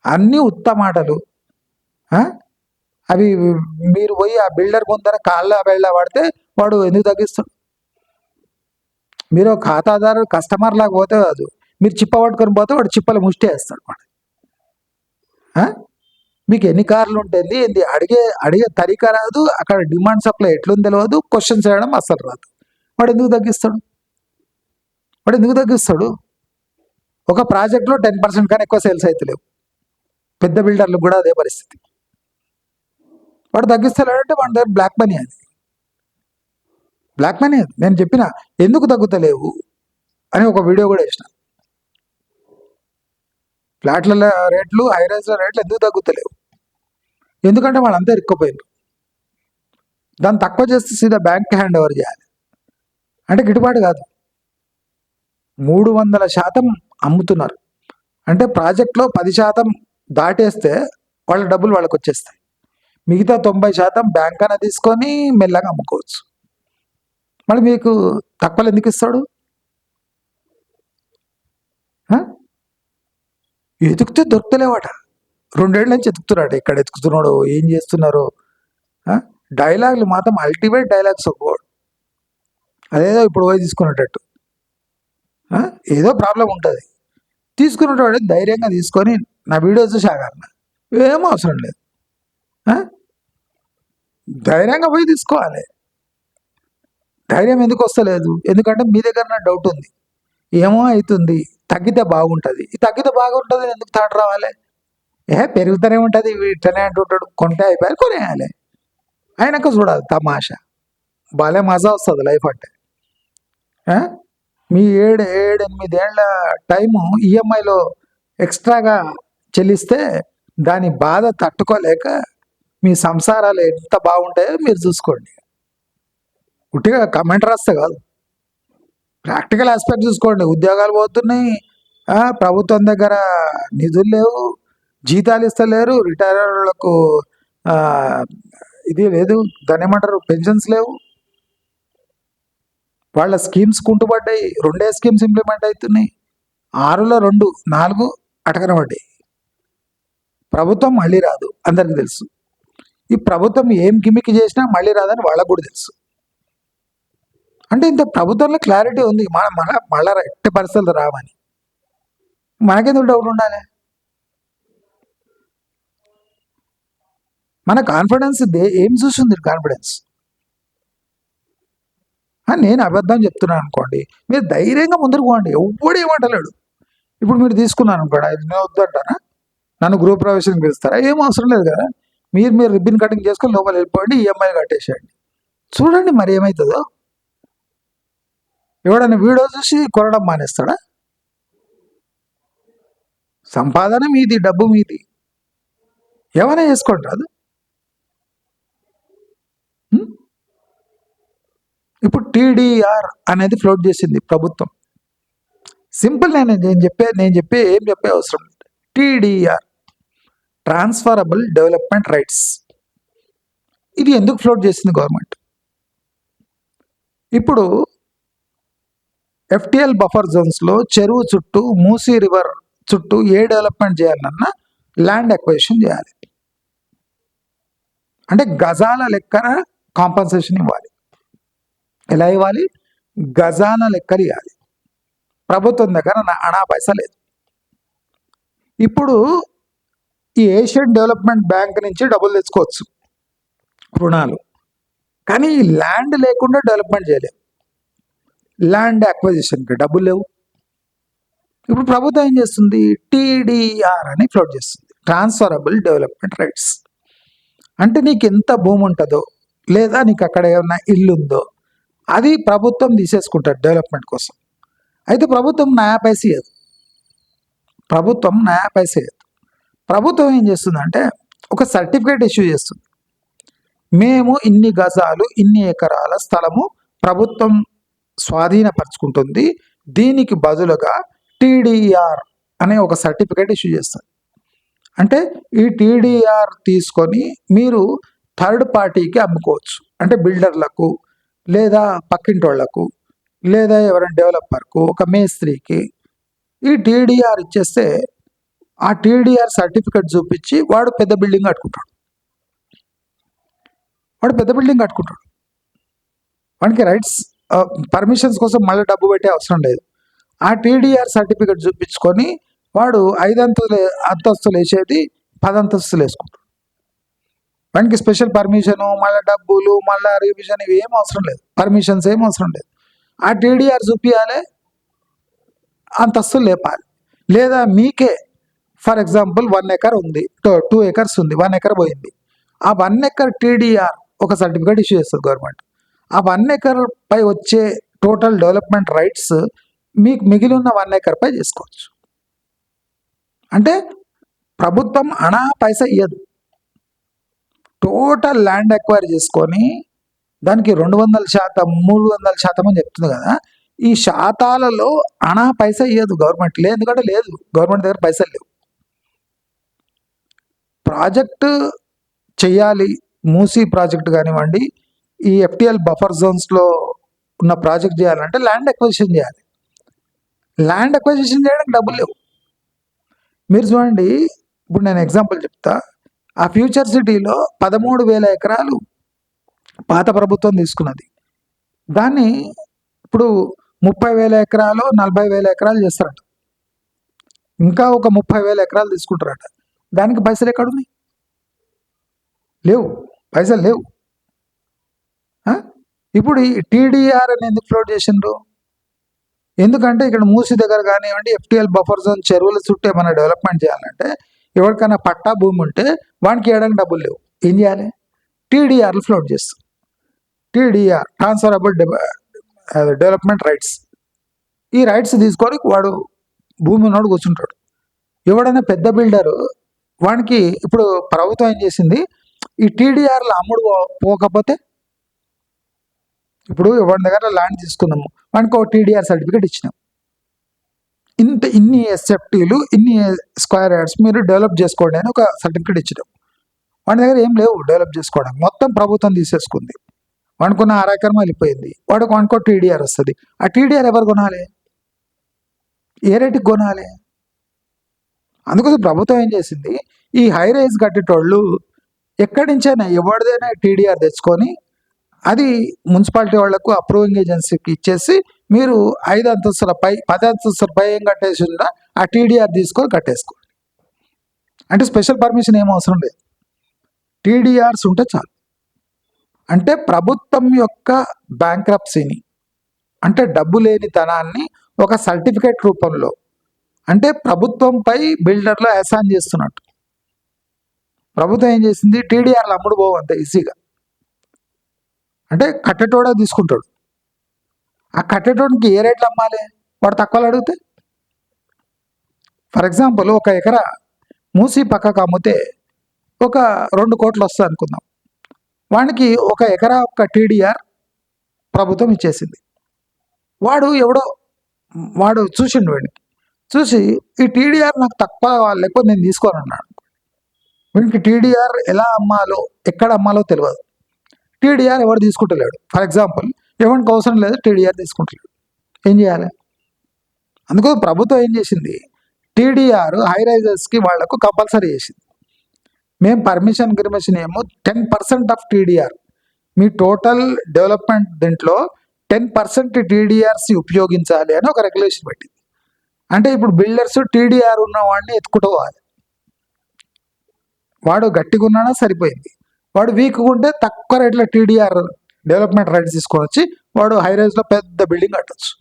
అన్నీ ఉత్త మాటలు. అవి మీరు పోయి ఆ బిల్డర్ ముందర కాళ్ళ వెళ్ళ పడితే వాడు ఎందుకు తగ్గిస్తాడు? మీరు ఖాతాదారు కస్టమర్ లాగా పోతే కాదు, మీరు చిప్ప పట్టుకొని పోతే వాడు చిప్పలు ముష్టి వేస్తాడు. వాడు మీకు ఎన్ని కార్లు ఉంటుంది ఏంది అడిగే తరీకా రాదు, అక్కడ డిమాండ్ సప్లై ఎట్లుంది తెలియదు, క్వశ్చన్స్ వేయడం అస్సలు రాదు. వాడు ఎందుకు తగ్గిస్తాడు? ఒక ప్రాజెక్ట్లో 10% కానీ ఎక్కువ సేల్స్ అయితే లేవు. పెద్ద బిల్డర్లకు కూడా అదే పరిస్థితి. వాడు తగ్గిస్తాడంటే వాడి దగ్గర బ్లాక్ మనీ అది. నేను చెప్పిన ఎందుకు తగ్గుతలేవు అని ఒక వీడియో కూడా వేసిన. ఫ్లాట్ల రేట్లు, హైరైజ్ల రేట్లు ఎందుకు తగ్గుతలేవు? ఎందుకంటే వాళ్ళంతా ఇరుక్కుపోయారు. దాన్ని తక్కువ చేస్తే సీదా బ్యాంక్కి హ్యాండ్ ఓవర్ చేయాలి, అంటే గిట్టుబాటు కాదు. 300% అమ్ముతున్నారు అంటే ప్రాజెక్ట్లో 10% దాటేస్తే వాళ్ళ డబ్బులు వాళ్ళకి వచ్చేస్తాయి. మిగతా 90% బ్యాంక్ అన్న తీసుకొని మెల్లగా అమ్ముకోవచ్చు. మళ్ళీ మీకు తక్కువలు ఎందుకు ఇస్తాడు? ఎతుకుతే దొరుకుతలేవాట. 2 ఏళ్ళ నుంచి ఎతుకుతున్నాడు. ఎక్కడ ఎతుకుతున్నాడో, ఏం చేస్తున్నారో. డైలాగులు మాత్రం అల్టిమేట్ డైలాగ్స్ ఒప్పుకోడు. అదేదో ఇప్పుడు పోయి తీసుకునేటట్టు. ఏదో ప్రాబ్లం ఉంటుంది, తీసుకునేటోడు ధైర్యంగా తీసుకొని నా వీడియో చూసి ఆగన్న, ఏం అవసరం లేదు. ధైర్యంగా పోయి తీసుకోవాలి. ధైర్యం ఎందుకు వస్తలేదు? ఎందుకంటే మీ దగ్గర నా డౌట్ ఉంది, ఏమో అవుతుంది, తగ్గితే బాగుంటుంది. ఈ తగ్గితే బాగుంటుంది ఎందుకు థాట్ రావాలి? పెరుగుతూనే ఉంటుంది, ఇట్లనే అంటుంటాడు, కొంటే అయిపోయి కొనేయాలి. అయినాక చూడాలి తమాషా. భలే మజా వస్తుంది లైఫ్ అంటే. మీ 7-8 ఏళ్ల టైము ఈఎంఐలో ఎక్స్ట్రాగా చెల్లిస్తే దాని బాధ తట్టుకోలేక మీ సంసారాలు ఎంత బాగుంటాయో మీరు చూసుకోండి. ఉట్టిగా కమెంట్ రాస్తే కాదు, ప్రాక్టికల్ ఆస్పెక్ట్ చూసుకోండి. ఉద్యోగాలు పోతున్నాయి, ప్రభుత్వం దగ్గర నిధులు లేవు, జీతాలు ఇస్తలేరు, రిటైర్లకు ఇది లేదు, దాన్ని ఏమంటారు, పెన్షన్స్ లేవు. వాళ్ళ స్కీమ్స్ కుంటుపడ్డాయి. 2 స్కీమ్స్ ఇంప్లిమెంట్ అవుతున్నాయి, 6లో 2, 4 అటకన పడ్డాయి. ప్రభుత్వం మళ్ళీ రాదు, అందరికీ తెలుసు. ఈ ప్రభుత్వం ఏం గిమికి చేసినా మళ్ళీ రాదని వాళ్ళకు కూడా తెలుసు. అంటే ఇంత ప్రభుత్వంలో క్లారిటీ ఉంది, మళ్ళా ఎట్టి పరిస్థితులు రావని. మనకెందుకు డౌట్ ఉండాలి? మన కాన్ఫిడెన్స్ ఏం చూస్తుంది? కాన్ఫిడెన్స్. నేను అబద్ధం చెప్తున్నాను అనుకోండి, మీరు ధైర్యంగా ముందుకు పోండి, ఎవ్వడు ఏమంటలేడు. ఇప్పుడు మీరు తీసుకున్నాను అనుకోండి, నేను వద్దంటారా? నన్ను గృహ ప్రవేశం పిలుస్తారా? ఏం అవసరం లేదు కదా. మీరు రిబ్బన్ కటింగ్ చేసుకొని లోపల వెళ్ళిపోండి, ఈఎంఐ కట్టేసేయండి, చూడండి మరి ఏమవుతుందో. ఎవడన్నా వీడియో చూసి కొనడం మానేస్తాడా? సంపాదన మీది, డబ్బు మీది, ఏమైనా చేసుకోండి రాదు. ఇప్పుడు టీడీఆర్ అనేది ఫ్లోట్ చేసింది ప్రభుత్వం. సింపుల్, నేను చెప్పే ఏం చెప్పే అవసరం లేదు. TDR, transferable development rights. ఇది ఎందుకు ఫ్లోట్ చేసింది గవర్నమెంట్? ఇప్పుడు FTL బఫర్ జోన్స్లో చెరువు చుట్టూ, మూసీ రివర్ చుట్టూ ఏ డెవలప్మెంట్ చేయాలన్నా ల్యాండ్ అక్వైజిషన్ చేయాలి. అంటే గజాల లెక్కన కాంపన్సేషన్ ఇవ్వాలి. ఎలా ఇవ్వాలి? గజాల లెక్కలు ఇవ్వాలి. ప్రభుత్వం దగ్గర అనా పైసా లేదు. ఇప్పుడు ఈ ఏషియన్ డెవలప్మెంట్ బ్యాంక్ నుంచి డబ్బులు తెచ్చుకోవచ్చు. రుణాలు. కానీ ఈ ల్యాండ్ లేకుండా డెవలప్మెంట్ చేయలేము. ల్యాండ్ అక్విజిషన్కి డబ్బులు లేవు. ఇప్పుడు ప్రభుత్వం ఏం చేస్తుంది, టీడీఆర్ అని ఫ్లోట్ చేస్తుంది, ట్రాన్స్ఫరబుల్ డెవలప్మెంట్ రైట్స్. అంటే నీకు ఎంత భూమి ఉంటుందో లేదా నీకు అక్కడ ఏమన్నా ఇల్లు ఉందో అది ప్రభుత్వం తీసేసుకుంటారు డెవలప్మెంట్ కోసం. అయితే ప్రభుత్వం నయా పైసా ఇవ్వదు. ప్రభుత్వం ఏం చేస్తుందంటే ఒక సర్టిఫికేట్ ఇష్యూ చేస్తుంది. మేము ఇన్ని గజాలు ఇన్ని ఎకరాల స్థలము ప్రభుత్వం స్వాధీనపరుచుకుంటుంది, దీనికి బదులుగా టీడీఆర్ అనే ఒక సర్టిఫికేట్ ఇష్యూ చేస్తుంది. అంటే ఈ టీడీఆర్ తీసుకొని మీరు థర్డ్ పార్టీకి అమ్ముకోవచ్చు. అంటే బిల్డర్లకు లేదా పక్కింటోళ్లకు లేదా ఎవరైనా డెవలపర్కు ఒక మేస్త్రికి ఈ టీడీఆర్ ఇచ్చేస్తే ఆ టీడీఆర్ సర్టిఫికేట్ చూపించి వాడు పెద్ద బిల్డింగ్ కట్టుకుంటాడు. వాడికి రైట్స్ పర్మిషన్స్ కోసం మళ్ళీ డబ్బు పెట్టే అవసరం లేదు. ఆ టీడీఆర్ సర్టిఫికేట్ చూపించుకొని వాడు 5 అంతస్తులు వేసేది 10 అంతస్తులు వేసుకుంటాడు. వానికి స్పెషల్ పర్మిషను మళ్ళీ డబ్బులు మళ్ళీ రివిజన్ ఇవి ఏం అవసరం లేదు, పర్మిషన్స్ ఏం అవసరం లేదు. ఆ టీడీఆర్ చూపించాలి, అంతస్తులు లేపాలి. లేదా మీకే ఫర్ ఎగ్జాంపుల్ 1 ఎకర్ ఉంది, 2 ఎకర్స్ ఉంది, 1 ఎకర్ పోయింది. ఆ 1 ఎకర్ టీడీఆర్ ఒక సర్టిఫికేట్ ఇష్యూ చేస్తుంది గవర్నమెంట్. ఆ 1 ఎకర్ పై వచ్చే టోటల్ డెవలప్మెంట్ రైట్స్ మీకు మిగిలి ఉన్న 1 ఎకర్ పై చేసుకోవచ్చు. అంటే ప్రభుత్వం అనా పైసా ఇవ్వదు, టోటల్ ల్యాండ్ ఎక్వైర్ చేసుకొని దానికి 200%, 300% అని చెప్తుంది కదా. ఈ శాతాలలో అనా పైసా ఇవ్వదు గవర్నమెంట్. లేదు, ఎందుకంటే లేదు, గవర్నమెంట్ దగ్గర పైసలు లేవు. ప్రాజెక్టు చెయ్యాలి, మూసీ ప్రాజెక్ట్ కానివ్వండి, ఈ ఎఫ్టిఎల్ బఫర్ జోన్స్లో ఉన్న ప్రాజెక్ట్ చేయాలంటే ల్యాండ్ ఎక్విజిషన్ చేయాలి. ల్యాండ్ ఎక్విజిషన్ చేయడానికి డబ్బులు లేవు. మీరు చూడండి, ఇప్పుడు నేను ఎగ్జాంపుల్ చెప్తా. ఆ ఫ్యూచర్ సిటీలో 13,000 ఎకరాలు పాత ప్రభుత్వం తీసుకున్నది. దాన్ని ఇప్పుడు 30,000 ఎకరాలు 40,000 ఎకరాలు చేస్తారట. ఇంకా ఒక 30,000 ఎకరాలు తీసుకుంటారట. దానికి పైసలు ఎక్కడున్నాయి? లేవు, పైసలు లేవు. ఇప్పుడు ఈ టీడీఆర్ అని ఎందుకు ఫ్లోట్ చేసిండ్రు? ఎందుకంటే ఇక్కడ మూసి దగ్గర కానివ్వండి, ఎఫ్టిఎల్ బఫర్ జోన్ చెరువుల చుట్టూ ఏమైనా డెవలప్మెంట్ చేయాలంటే ఎవరికైనా పట్టా భూమి ఉంటే వానికి వేయడానికి డబ్బులు లేవు. ఏం చేయాలి? టీడీఆర్లు ఫ్లోట్ చేస్తాం. TDR transferable development rights. ఈ రైట్స్ తీసుకొని వాడు భూమి ఉన్నోడు కూర్చుంటాడు. ఎవడైనా పెద్ద బిల్డరు వానికి ఇప్పుడు ప్రభుత్వం ఏం చేసింది, ఈ టీడీఆర్లు అమ్ముడు పోకపోతే, ఇప్పుడు ఎవరి దగ్గర ల్యాండ్ తీసుకున్నాము, వానికి ఒక టీడీఆర్ సర్టిఫికేట్ ఇచ్చినాం, ఇన్ని ఎస్ఎఫ్టీలు ఇన్ని స్క్వేర్ యార్డ్స్ మీరు డెవలప్ చేసుకోండి అని ఒక సర్టిఫికేట్ ఇచ్చినాం. వాడి దగ్గర ఏం లేవు డెవలప్ చేసుకోవడానికి, మొత్తం ప్రభుత్వం తీసేసుకుంది. వాడుకున్న 6 ఎకరం వెళ్ళిపోయింది. వాడుకో టీడీఆర్ వస్తుంది. ఆ టీడీఆర్ ఎవరు కొనాలి? ఏ రేటుకి కొనాలి? అందుకోసం ప్రభుత్వం ఏం చేసింది, ఈ హై రైజ్ కట్టేటోళ్ళు ఎక్కడి నుంచైనా ఎవరిదైనా టీడీఆర్ తెచ్చుకొని అది మున్సిపాలిటీ వాళ్లకు అప్రూవింగ్ ఏజెన్సీకి ఇచ్చేసి మీరు 5 అంతస్తుల పై 10 అంతస్తుల పై ఏం కట్టేసిందా ఆ టీడీఆర్ తీసుకొని కట్టేసుకోండి. అంటే స్పెషల్ పర్మిషన్ ఏం అవసరం లేదు, టీడీఆర్స్ ఉంటే చాలు. అంటే ప్రభుత్వం యొక్క బ్యాంక్రప్సీని, అంటే డబ్బు లేని తనాన్ని ఒక సర్టిఫికేట్ రూపంలో, అంటే ప్రభుత్వంపై బిల్డర్లు అసాన్ చేస్తున్నట్టు. ప్రభుత్వం ఏం చేసింది, టీడీఆర్లు అమ్ముడు పోవు అంత ఈజీగా. అంటే కట్టేటోడే తీసుకుంటాడు. ఆ కట్టేటోడికి ఏ రేట్లు అమ్మాలి? వాడు తక్కువలో అడిగితే, ఫర్ ఎగ్జాంపుల్ 1 ఎకరా మూసి పక్కకు అమ్మితే ఒక 2 కోట్లు వస్తుంది అనుకుందాం. వానికి 1 ఎకరా ఒక టీడీఆర్ ప్రభుత్వం ఇచ్చేసింది. వాడు చూసిండు, వాడిని చూసి ఈ టీడీఆర్ నాకు తక్కువ కావాలి, లేకపోతే నేను తీసుకోను అన్నాడు. వీనికి టీడీఆర్ ఎలా అమ్మాలో ఎక్కడ అమ్మాలో తెలియదు. టీడీఆర్ ఎవరు తీసుకుంటలేడు. ఫర్ ఎగ్జాంపుల్ ఎవరికి అవసరం లేదు, టీడీఆర్ తీసుకుంటలేడు. ఏం చేయాలి? అందుకో ప్రభుత్వం ఏం చేసింది, టీడీఆర్ హై రైజర్స్కి వాళ్లకు కంపల్సరీ చేసింది. మేము పర్మిషన్ ఏమో 10% of TDR, me total development దీంట్లో 10% టీడీఆర్సి ఉపయోగించాలి అని ఒక రెగ్యులేషన్ పెట్టింది. అంటే ఇప్పుడు బిల్డర్స్ టీడీఆర్ ఉన్న వాడిని ఎత్తుకుంటూ పోవాలి. వాడు గట్టిగా ఉన్నాడా సరిపోయింది, వాడు వీక్గా ఉంటే తక్కువ రేట్లో టీడీఆర్ డెవలప్మెంట్ రైట్స్ తీసుకొని వచ్చి వాడు హై రైజ్లో పెద్ద బిల్డింగ్ కట్టచ్చు.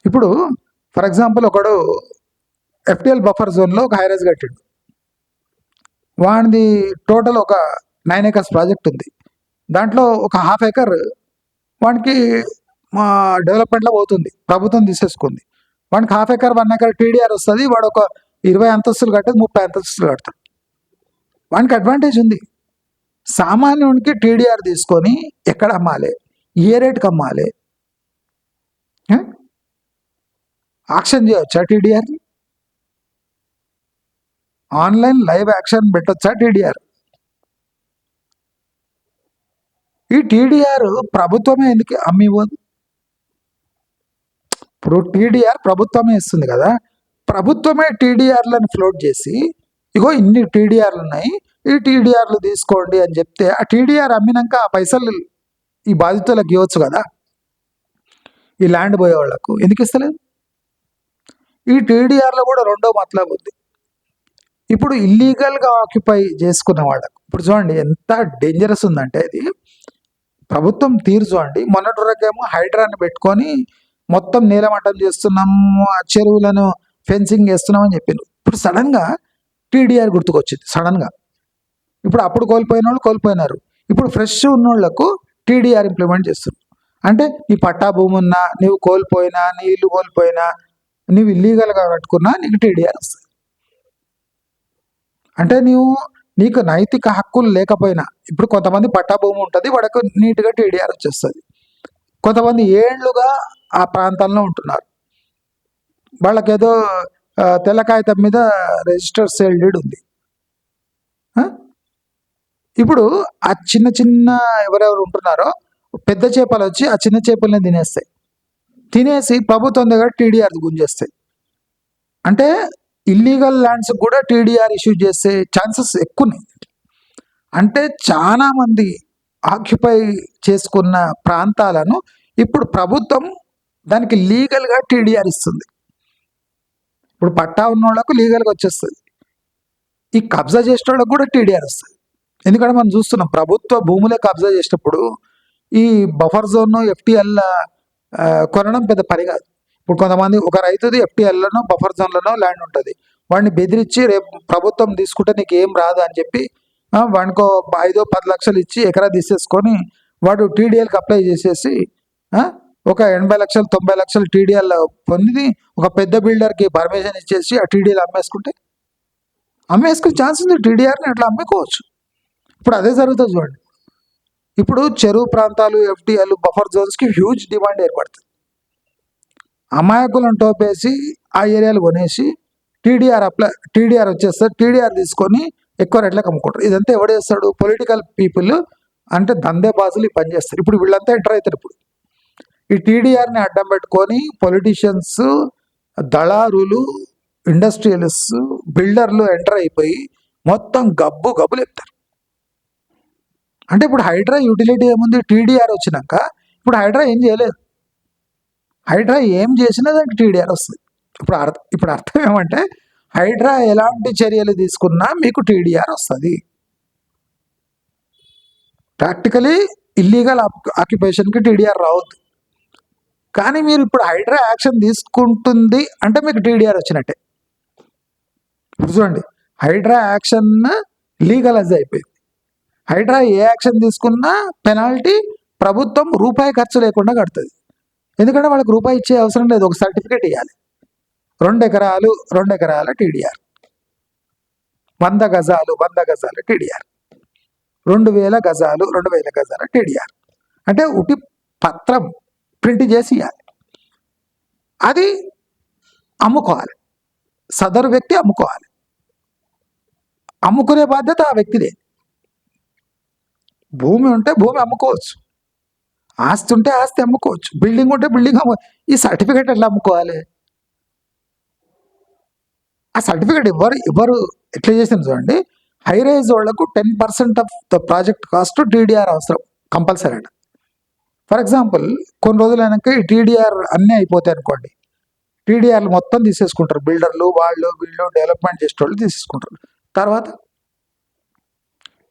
ఇప్పుడు ఫర్ ఎగ్జాంపుల్ ఒకడు ఎఫ్టిఎల్ బఫర్ జోన్లో ఒక హై రైజ్ కట్టిండు. వాడిది టోటల్ ఒక 9 acres ప్రాజెక్ట్ ఉంది. దాంట్లో ఒక 1/2 acre వానికి మా డెవలప్మెంట్లో పోతుంది, ప్రభుత్వం తీసేసుకుంది. వానికి 1/2 acre 1 acre టీడీఆర్ వస్తుంది. వాడు ఒక 20 అంతస్తులు కట్టేది 30 అంతస్తులు కడతాడు. వానికి అడ్వాంటేజ్ ఉంది. సామాన్యునికి టీడీఆర్ తీసుకొని ఎక్కడ అమ్మాలి, ఏ రేటుకి అమ్మాలి, ఆక్షన్ చేయవచ్చా టీడీఆర్, ఆన్లైన్ లైవ్ యాక్షన్ పెట్టొచ్చా టీడీఆర్. ఈ టీడీఆర్ ప్రభుత్వమే ఎందుకు అమ్మివ్వదు? ఇప్పుడు టీడీఆర్ ప్రభుత్వమే ఇస్తుంది కదా, ప్రభుత్వమే టీడీఆర్లను ఫ్లోట్ చేసి ఇగో ఇన్ని టీడీఆర్లు ఉన్నాయి, ఈ టీడీఆర్లు తీసుకోండి అని చెప్తే ఆ టీడీఆర్ అమ్మినాక ఆ పైసలు ఈ బాధితులకు ఇవ్వచ్చు కదా, ఈ ల్యాండ్ పోయే వాళ్ళకు ఎందుకు ఇస్తలేదు? ఈ టీడీఆర్లో కూడా రెండో మతలబు ఉంది. ఇప్పుడు ఇల్లీగల్గా ఆక్యుపై చేసుకున్న వాళ్ళకు ఇప్పుడు చూడండి ఎంత డేంజరస్ ఉందంటే ఇది ప్రభుత్వం తీరు చూడండి. మొన్నటి వరకేమో హైడ్రాని పెట్టుకొని మొత్తం నీలమట్టం చేస్తున్నాము, ఆ చెరువులను ఫెన్సింగ్ చేస్తున్నామని చెప్పిండ్రు. ఇప్పుడు సడన్గా టీడీఆర్ గుర్తుకొచ్చింది సడన్గా. ఇప్పుడు అప్పుడు కోల్పోయిన వాళ్ళు కోల్పోయినారు, ఇప్పుడు ఫ్రెష్ ఉన్న వాళ్ళకు టీడీఆర్ ఇంప్లిమెంట్ చేస్తున్నారు. అంటే నీ పట్టా భూమి ఉన్నా, నీవు కోల్పోయినా, నీ ఇల్లు కోల్పోయినా, నీవు ఇల్లీగల్గా కట్టుకున్నా నీకు టీడీఆర్ వస్తుంది. అంటే నీకు నైతిక హక్కులు లేకపోయినా, ఇప్పుడు కొంతమంది పట్టా భూమి ఉంటుంది, వాడికి నీట్గా టీడీఆర్ వచ్చేస్తుంది. కొంతమంది ఏళ్లుగా ఆ ప్రాంతాల్లో ఉంటున్నారు, వాళ్ళకేదో తెల్ల కాగితం మీద రిజిస్టర్ సేల్ డీడ్ ఉంది. ఇప్పుడు ఆ చిన్న చిన్న ఎవరెవరు ఉంటున్నారో పెద్ద చేపలు వచ్చి ఆ చిన్న చేపల్ని తినేస్తాయి, తినేసి ప్రభుత్వం దగ్గర టీడీఆర్ గుంజేస్తాయి. అంటే ఇల్లీగల్ ల్యాండ్స్ కూడా టీడీఆర్ ఇష్యూ చేసే ఛాన్సెస్ ఎక్కువ ఉన్నాయి. అంటే చాలా మంది ఆక్యుపై చేసుకున్న ప్రాంతాలను ఇప్పుడు ప్రభుత్వం దానికి లీగల్గా టీడీఆర్ ఇస్తుంది. ఇప్పుడు పట్టా ఉన్న వాళ్ళకు లీగల్గా వచ్చేస్తుంది, ఈ కబ్జా చేసిన వాళ్ళకు కూడా టీడీఆర్ వస్తుంది. ఎందుకంటే మనం చూస్తున్నాం ప్రభుత్వ భూములే కబ్జా చేసినప్పుడు ఈ బఫర్ జోన్ ఎఫ్టీఎల్ కొనడం పెద్ద పని కాదు. ఇప్పుడు కొంతమంది ఒక రైతుది ఎఫ్టీఎల్లోనో బఫర్ జోన్లోనో ల్యాండ్ ఉంటుంది, వాడిని బెదిరించి రేపు ప్రభుత్వం తీసుకుంటే నీకు ఏం రాదు అని చెప్పి వాడికో 5-10 లక్షలు ఇచ్చి ఎకరా తీసేసుకొని వాడు టీడీఎల్కి అప్లై చేసేసి ఒక 80 లక్షలు 90 లక్షలు టీడీఎల్ పొంది ఒక పెద్ద బిల్డర్కి పర్మిషన్ ఇచ్చేసి ఆ టీడీఎల్ అమ్మేసుకునే ఛాన్స్ ఉంది. టీడీఆర్ని అట్లా అమ్ముకోవచ్చు. ఇప్పుడు అదే జరుగుతుంది చూడండి. ఇప్పుడు చెరువు ప్రాంతాలు ఎఫ్టీఎల్ బఫర్ జోన్స్కి హ్యూజ్ డిమాండ్ ఏర్పడుతుంది. అమాయకులను టోపేసి ఆ ఏరియాలు కొనేసి టీడీఆర్ వచ్చేస్తారు, టీడీఆర్ తీసుకొని ఎక్కువ రేట్లకు అమ్ముకుంటారు. ఇదంతా ఎవడు చేస్తాడు? పొలిటికల్ పీపుల్, అంటే దందే బాజులు ఈ పని చేస్తారు. ఇప్పుడు వీళ్ళంతా ఎంటర్ అవుతారు. ఇప్పుడు ఈ టీడీఆర్ని అడ్డం పెట్టుకొని పొలిటీషియన్స్, దళారులు, ఇండస్ట్రియలిస్ట్, బిల్డర్లు ఎంటర్ అయిపోయి మొత్తం గబ్బు లేపుతారు. అంటే ఇప్పుడు హైడ్రా యూటిలిటీ ఏముంది? టీడీఆర్ వచ్చినాక ఇప్పుడు హైడ్రా ఏం చేయలేదు. హైడ్రా ఏం చేసినా దానికి టీడీఆర్ వస్తుంది. ఇప్పుడు అర్థం ఏమంటే హైడ్రా ఎలాంటి చర్యలు తీసుకున్నా మీకు టీడీఆర్ వస్తుంది. ప్రాక్టికలీ ఇల్లీగల్ ఆక్యుపేషన్కి టీడీఆర్ రావద్దు. కానీ మీరు ఇప్పుడు హైడ్రా యాక్షన్ తీసుకుంటుంది అంటే మీకు టీడీఆర్ వచ్చినట్టే. ఇప్పుడు చూడండి, హైడ్రా యాక్షన్ లీగలైజ్ అయిపోయింది. హైడ్రా ఏ యాక్షన్ తీసుకున్నా పెనాల్టీ ప్రభుత్వం రూపాయి ఖర్చు లేకుండా కడుతుంది. ఎందుకంటే వాళ్ళకి రూపాయి ఇచ్చే అవసరం లేదు, ఒక సర్టిఫికేట్ ఇవ్వాలి. 2 ఎకరాల టీడీఆర్, 100 గజాలు టీడీఆర్, 2000 గజాల టీడీఆర్. అంటే ఉటి పత్రం ప్రింట్ చేసి ఇవ్వాలి. అది అమ్ముకోవాలి, సదరు వ్యక్తి అమ్ముకోవాలి. అమ్ముకునే బాధ్యత ఆ వ్యక్తిదే. భూమి ఉంటే భూమి అమ్ముకోవచ్చు, ఆస్తి ఉంటే ఆస్తి అమ్ముకోవచ్చు, బిల్డింగ్ ఉంటే బిల్డింగ్ ఈ సర్టిఫికేట్ ఎట్లా అమ్ముకోవాలి? ఆ సర్టిఫికేట్ ఎవరు ఎట్లా చేసింది చూడండి. హై రైజ్ వాళ్ళకు 10% of the project cost TDR అవసరం కంపల్సరీ అంట. ఫర్ ఎగ్జాంపుల్ కొన్ని రోజులైనాక ఈ టీడీఆర్ అన్నీ అయిపోతాయి అనుకోండి, టీడీఆర్లు మొత్తం తీసేసుకుంటారు. బిల్డర్లు వాళ్ళు వీళ్ళు డెవలప్మెంట్ చేసేటోళ్ళు తీసేసుకుంటారు. తర్వాత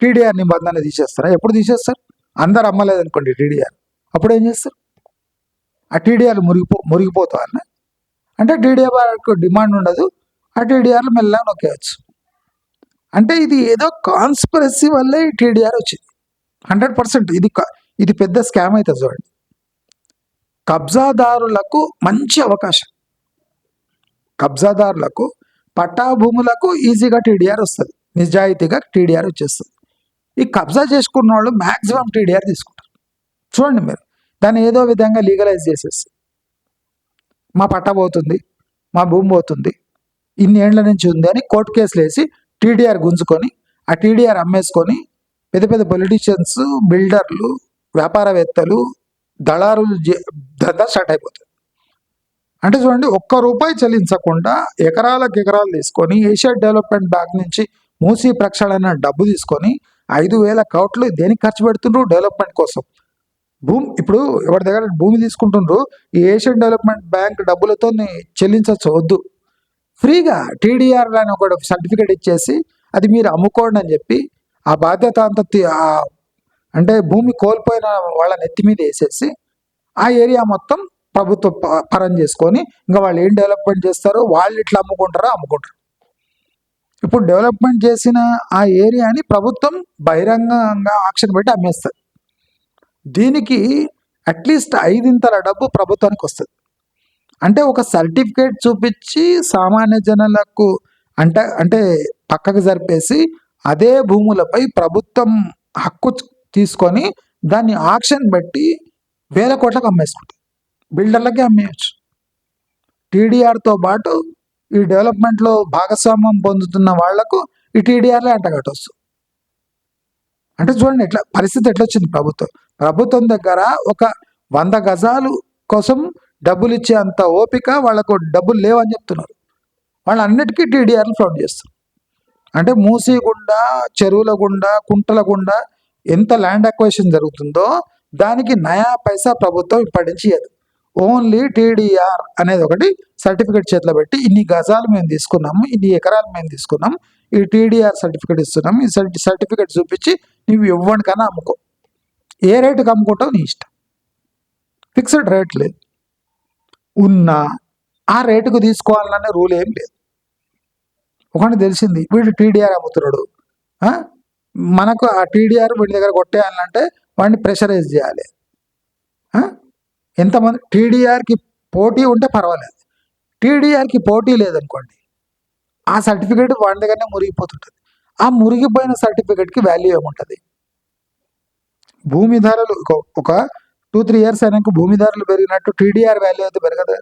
టీడీఆర్ నిబంధన తీసేస్తారా? ఎప్పుడు తీసేస్తారు? అందరు అమ్మలేదనుకోండి టీడీఆర్, అప్పుడు ఏం చేస్తారు? ఆ టీడీఆర్లు మురిగిపోతాయన్న అంటే టీడీఆర్కు డిమాండ్ ఉండదు, ఆ టీడీఆర్లు మెల్లగా నొక్కేయచ్చు. అంటే ఇది ఏదో కాన్స్పిరసీ వల్లే ఈ టీడీఆర్ వచ్చింది. 100% ఇది పెద్ద స్కామ్ అవుతుంది. చూడండి, కబ్జాదారులకు మంచి అవకాశం. కబ్జాదారులకు పట్టా భూములకు ఈజీగా టీడీఆర్ వస్తుంది, నిజాయితీగా టీడీఆర్ వచ్చేస్తుంది. ఈ కబ్జా చేసుకున్న వాళ్ళు మ్యాక్సిమం టీడీఆర్ తీసుకుంటారు. చూడండి మీరు, దాన్ని ఏదో విధంగా లీగలైజ్ చేసేసి మా పట్టా పోతుంది, మా భూమి పోతుంది, ఇన్ని ఏండ్ల నుంచి ఉంది అని కోర్టు కేసులు వేసి టీడీఆర్ గుంజుకొని ఆ టీడీఆర్ అమ్మేసుకొని పెద్ద పెద్ద పొలిటీషియన్స్, బిల్డర్లు, వ్యాపారవేత్తలు, దళారులు దందా స్టార్ట్ అయిపోతుంది. అంటే చూడండి, ఒక్క రూపాయి చెల్లించకుండా ఎకరాలకు ఎకరాలు తీసుకొని ఏషియా డెవలప్మెంట్ బ్యాంక్ నుంచి మూసీ ప్రక్షాళన డబ్బు తీసుకొని 5,000 కోట్లు దేనికి ఖర్చు పెడుతుండ్రు? డెవలప్మెంట్ కోసం. ఇప్పుడు ఎవరి దగ్గర భూమి తీసుకుంటుండ్రు, ఈ ఏషియన్ డెవలప్మెంట్ బ్యాంక్ డబ్బులతో చెల్లించవచ్చు, వద్దు, ఫ్రీగా టీడీఆర్ అని ఒక సర్టిఫికేట్ ఇచ్చేసి అది మీరు అమ్ముకోండి అని చెప్పి ఆ బాధ్యత అంతా అంటే భూమి కోల్పోయిన వాళ్ళని ఎత్తి మీద వేసేసి ఆ ఏరియా మొత్తం ప్రభుత్వ పరం చేసుకొని ఇంకా వాళ్ళు ఏం డెవలప్మెంట్ చేస్తారో వాళ్ళు ఇట్లా అమ్ముకుంటారో అమ్ముకుంటారు. ఇప్పుడు డెవలప్మెంట్ చేసిన ఆ ఏరియాని ప్రభుత్వం బహిరంగంగా ఆక్షన్ పెట్టి అమ్మేస్తుంది. దీనికి అట్లీస్ట్ 5 డబ్బు ప్రభుత్వానికి వస్తుంది. అంటే ఒక సర్టిఫికేట్ చూపించి సామాన్య జనాలకు అంటే పక్కకు జరిపేసి అదే భూములపై ప్రభుత్వం హక్కు తీసుకొని దాన్ని ఆక్షన్ పెట్టి 1,000 కోట్లకు అమ్మేసుకుంటుంది. బిల్డర్లకే అమ్మేయచ్చు. టీడీఆర్తో పాటు ఈ డెవలప్మెంట్లో భాగస్వామ్యం పొందుతున్న వాళ్లకు ఈ టీడీఆర్లే అంటగట్టొచ్చు. అంటే చూడండి ఎట్లా పరిస్థితి ఎట్లా వచ్చింది. ప్రభుత్వం దగ్గర ఒక 100 గజాలు కోసం డబ్బులు ఇచ్చే అంత ఓపిక వాళ్ళకు డబ్బులు లేవని చెప్తున్నారు. వాళ్ళన్నిటికీ టీడీఆర్లు ఫ్లోట్ చేస్తారు. అంటే మూసీ గుండా, చెరువుల గుండా, కుంటల గుండా ఎంత ల్యాండ్ అక్వైజిషన్ జరుగుతుందో దానికి నయా పైసా ప్రభుత్వం ఇప్పటి నుంచి ఇవ్వదు. ఓన్లీ టీడీఆర్ అనేది ఒకటి సర్టిఫికేట్ చేతిలో పెట్టి ఇన్ని గజాలు మేము తీసుకున్నాము, ఇన్ని ఎకరాలు మేము తీసుకున్నాం, ఈ టీడీఆర్ సర్టిఫికేట్ ఇస్తున్నాం, ఈ సర్టిఫికేట్ చూపించి నువ్వు ఇవ్వడానికన్నా అమ్ముకో, ఏ రేటుకి అమ్ముకుంటావు నీ ఇష్టం, ఫిక్స్డ్ రేట్ లేదు. ఉన్నా ఆ రేటుకు తీసుకోవాలనే రూల్ ఏం లేదు. ఒకటి తెలిసింది, వీడు టీడీఆర్ అమ్ముతున్నాడు, మనకు ఆ టీడీఆర్ వీడి దగ్గర కొట్టేయాలంటే వాడిని ప్రెషరైజ్ చేయాలి. ఎంతమంది టీడీఆర్కి పోటీ ఉంటే పర్వాలేదు, టీడీఆర్కి పోటీ లేదనుకోండి ఆ సర్టిఫికేట్ వాడి దగ్గరనే మురిగిపోతుంటుంది. ఆ మురిగిపోయిన సర్టిఫికేట్కి వాల్యూ ఏముంటుంది? భూమి ధరలు ఒక 2-3 years అయినాక భూమి ధరలు పెరిగినట్టు టీడీఆర్ వాల్యూ అయితే పెరగదు.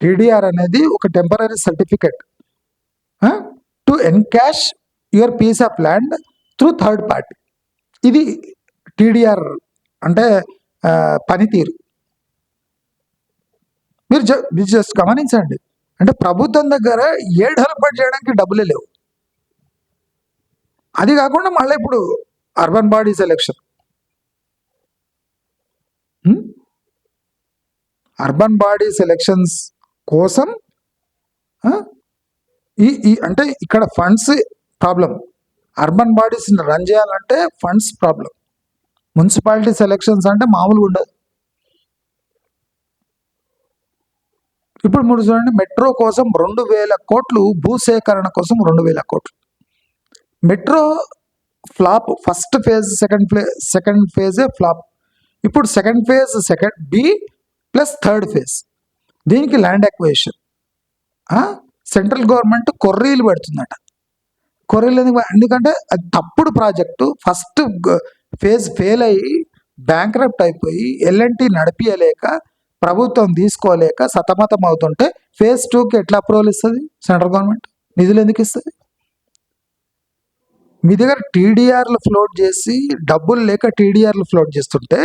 టీడీఆర్ అనేది ఒక temporary certificate to encash your piece of land through third party. ఇది టీడీఆర్ అంటే పనితీరు. మీరు జస్ట్ గమనించండి. అంటే ప్రభుత్వం దగ్గర ఏ డెవలప్మెంట్ చేయడానికి డబ్బులే లేవు. అది కాకుండా మళ్ళీ ఇప్పుడు urban bodies election, urban bodies elections కోసం అంటే ఇక్కడ funds problem. Urban bodies run చేయాలంటే ఫండ్స్ ప్రాబ్లం. మున్సిపాలిటీస్ ఎలక్షన్స్ అంటే మామూలుగా ఉండదు. ఇప్పుడు మీరు చూడండి, మెట్రో కోసం 2,000 కోట్లు, భూసేకరణ కోసం 2,000 కోట్లు. Metro flop. First phase, second ఫేజే ఫ్లాప్. ఇప్పుడు second phase, second B plus third phase, దీనికి ల్యాండ్ అక్విజిషన్ సెంట్రల్ గవర్నమెంట్ కొర్రీలు పెడుతుందట. కొర్రీలు ఎందుకంటే అది తప్పుడు ప్రాజెక్టు. ఫస్ట్ ఫేజ్ ఫెయిల్ అయ్యి బ్యాంక్రప్ట్ అయిపోయి ఎల్ఎన్టీ నడిపియలేక ప్రభుత్వం తీసుకోలేక సతమతం అవుతుంటే ఫేజ్ 2కి ఎట్లా అప్రూవల్ ఇస్తుంది సెంట్రల్ గవర్నమెంట్? నిధులు ఎందుకు ఇస్తుంది? మీ దగ్గర టీడీఆర్లు ఫ్లోట్ చేసి డబ్బులు లేక టీడీఆర్లు ఫ్లోట్ చేస్తుంటే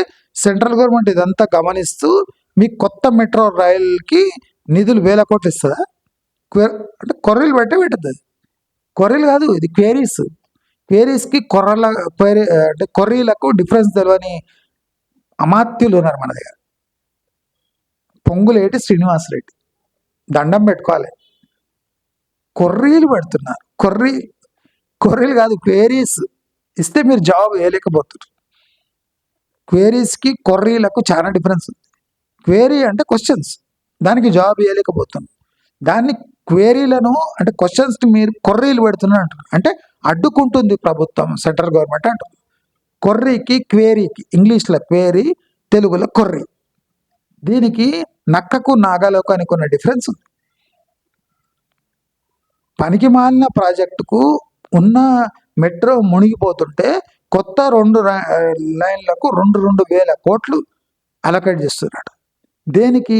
సెంట్రల్ గవర్నమెంట్ ఇదంతా గమనిస్తూ మీ కొత్త మెట్రో రైల్కి నిధులు 1,000 కోట్లు ఇస్తుందా? అంటే కొర్రీలు పెట్టదు. కొర్రీలు కాదు, ఇది క్వేరీస్. క్వేరీస్కి అంటే కొర్రీలకు డిఫరెన్స్ తెలియని అమాత్యులు ఉన్నారు మన దగ్గర. పొంగులేటి శ్రీనివాసరెడ్డి దండం పెట్టుకోవాలి. కొర్రీలు పెడుతున్నారు. కొర్రీలు కాదు, క్వేరీస్ ఇస్తే మీరు జాబ్ వేయలేకపోతున్నారు. క్వేరీస్కి కొర్రీలకు చాలా డిఫరెన్స్ ఉంది. క్వేరీ అంటే క్వశ్చన్స్, దానికి జాబ్ వేయలేకపోతున్నాం. దాన్ని క్వేరీలను అంటే క్వశ్చన్స్ని మీరు కొర్రీలు పెడుతున్నారు అంటారు. అంటే అడ్డుకుంటుంది ప్రభుత్వం, సెంట్రల్ గవర్నమెంట్ అంటారు. కొర్రీకి క్వేరీకి, ఇంగ్లీష్లో క్వేరీ, తెలుగులో కొర్రీ. దీనికి నక్కకు నాగలోకానికి ఉన్న డిఫరెన్స్ ఉంది. పనికి మాలిన ప్రాజెక్టుకు ఉన్న మెట్రో మునిగిపోతుంటే కొత్త 2 లైన్లకు 2,000 కోట్లు అలొకేట్ చేస్తున్నాడు. దేనికి?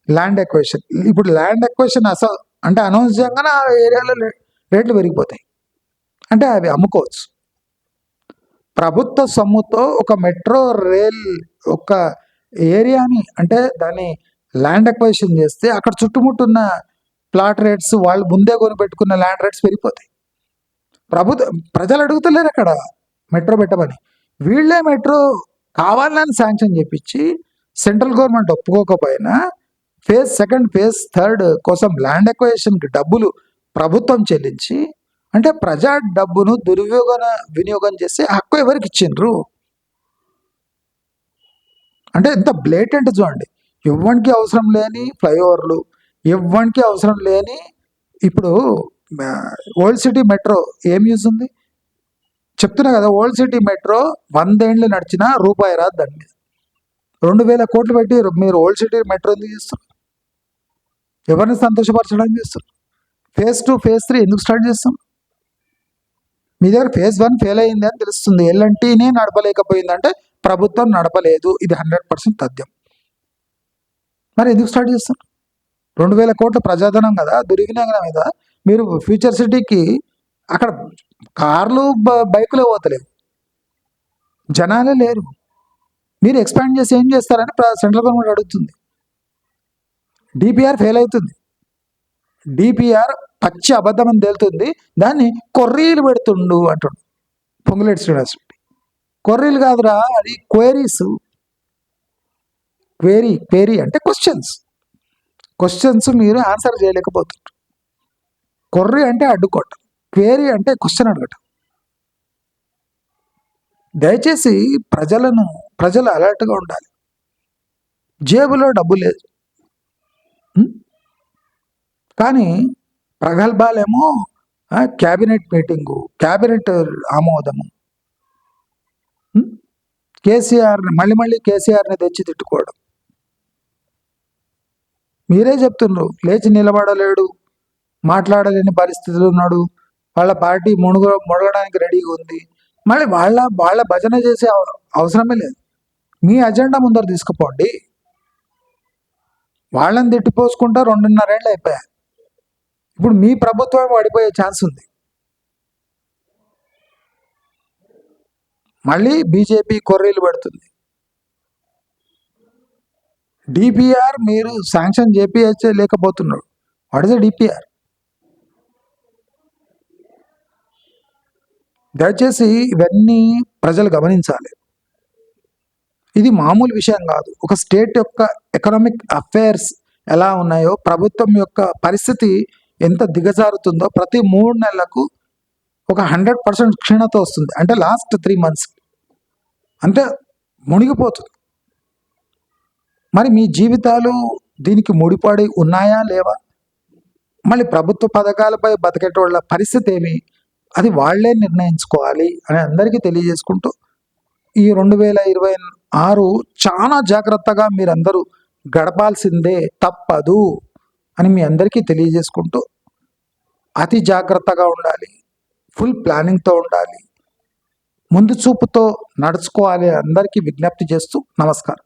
Land equation. ఇప్పుడు ల్యాండ్ ఎక్వేషన్ అంటే అనౌన్స్ చేయగానే ఆ ఏరియాలో రేట్లు పెరిగిపోతాయి. అంటే అవి అమ్ముకోవచ్చు. ప్రభుత్వ సొమ్ముతో ఒక మెట్రో రైల్ ఒక ఏరియాని అంటే దాన్ని ల్యాండ్ ఎక్వేషన్ చేస్తే అక్కడ చుట్టుముట్టున్న ప్లాట్ రేట్స్, వాళ్ళు ముందే కొనిపెట్టుకున్న ల్యాండ్ రేట్స్ పెరిగిపోతాయి. ప్రజలు అడుగుతలేరు అక్కడ మెట్రో పెట్టమని. వీళ్ళే మెట్రో కావాలని శాంక్షన్ చేపించి సెంట్రల్ గవర్నమెంట్ ఒప్పుకోకపోయినా ఫేజ్ 2, ఫేజ్ 3 కోసం ల్యాండ్ ఎక్వేషన్కి డబ్బులు ప్రభుత్వం చెల్లించి, అంటే ప్రజా డబ్బును వినియోగం చేసే హక్కు ఎవరికి ఇచ్చిండ్రు? అంటే ఎంత బ్లేటెంట్ చూడండి. ఎవ్వరికి అవసరం లేని ఫ్లైఓవర్లు, ఎవ్వరికి అవసరం లేని. ఇప్పుడు ఓల్డ్ సిటీ మెట్రో ఏం యూజ్ ఉంది చెప్తున్నా కదా. ఓల్డ్ సిటీ మెట్రో 100 ఏళ్ళు నడిచినా రూపాయి రాదు దాని మీద. 2,000 కోట్లు పెట్టి మీరు ఓల్డ్ సిటీ మెట్రో ఎందుకు చేస్తారు? ఎవరిని సంతోషపరచడానికి చేస్తారు? ఫేజ్ 2, ఫేజ్ 3 ఎందుకు స్టార్ట్ చేస్తాం? మీ దగ్గర ఫేజ్ 1 ఫెయిల్ అయింది అని తెలుస్తుంది. ఎల్ఎన్టీనే నడపలేకపోయిందంటే ప్రభుత్వం నడపలేదు, ఇది 100% తథ్యం. మరి ఎందుకు స్టార్ట్ చేస్తారు? 2,000 కోట్ల ప్రజాధనం కదా, దుర్వినియోగం మీద. మీరు ఫ్యూచర్ సిటీకి అక్కడ కార్లు బైకులే పోతలేవు, జనాలే లేరు. మీరు ఎక్స్పాండ్ చేసి ఏం చేస్తారని సెంట్రల్ గవర్నమెంట్ అడుగుతుంది. డిపిఆర్ ఫెయిల్ అవుతుంది. డిపిఆర్ పచ్చి అబద్ధం అని తేలుతుంది. దాన్ని కొర్రీలు పెడుతుండు అంటుండు పొంగులేటి శ్రీనివాసరెడ్డి. కొర్రీలు కాదురా, అది క్వేరీస్. క్వేరీ అంటే క్వశ్చన్స్ మీరు ఆన్సర్ చేయలేకపోతున్నారు. కొర్రీ అంటే అడ్డుకోవటం, క్వేరీ అంటే క్వశ్చన్ అడగటం. దయచేసి ప్రజలు అలర్ట్గా ఉండాలి. జేబులో డబ్బు లేదు కానీ ప్రగల్భాలేమో క్యాబినెట్ మీటింగు, క్యాబినెట్ ఆమోదము, కేసీఆర్ని మళ్ళీ కేసీఆర్ని తెచ్చి తిట్టుకోవడం. మీరే చెప్తున్నారు, లేచి నిలబడలేడు, మాట్లాడలేని పరిస్థితులు ఉన్నాడు, వాళ్ళ పార్టీ మునగడానికి రెడీగా ఉంది. మళ్ళీ వాళ్ళ భజన చేసే అవసరమే లేదు. మీ అజెండా ముందర తీసుకుపోండి. వాళ్ళని తిట్టిపోసుకుంటా 2.5 ఏళ్ళు అయిపోయాయి. ఇప్పుడు మీ ప్రభుత్వం పడిపోయే ఛాన్స్ ఉంది. మళ్ళీ బీజేపీ కొర్రీలు పెడుతుంది. డిపిఆర్ మీరు శాంక్షన్ లేకపోతున్నారు. What is the DPR? దయచేసి ఇవన్నీ ప్రజలు గమనించాలి. ఇది మామూలు విషయం కాదు. ఒక స్టేట్ యొక్క ఎకనామిక్ అఫైర్స్ ఎలా ఉన్నాయో, ప్రభుత్వం యొక్క పరిస్థితి ఎంత దిగజారుతుందో, ప్రతి 3 నెలలకు ఒక 100% క్షీణత వస్తుంది. అంటే లాస్ట్ 3 months అంటే మునిగిపోతుంది. మరి మీ జీవితాలు దీనికి ముడిపడి ఉన్నాయా లేవా? మళ్ళీ ప్రభుత్వ పథకాలపై బతికేటోళ్ళ పరిస్థితి ఏమి, అది వాళ్లే నిర్ణయించుకోవాలి అని అందరికీ తెలియజేసుకుంటూ, ఈ 2026 చాలా జాగ్రత్తగా మీరందరూ గడపాల్సిందే, తప్పదు అని మీ అందరికీ తెలియజేసుకుంటూ, అతి జాగ్రత్తగా ఉండాలి, ఫుల్ ప్లానింగ్తో ఉండాలి, ముందు చూపుతో నడుచుకోవాలి అందరికీ విజ్ఞప్తి చేస్తూ నమస్కారం.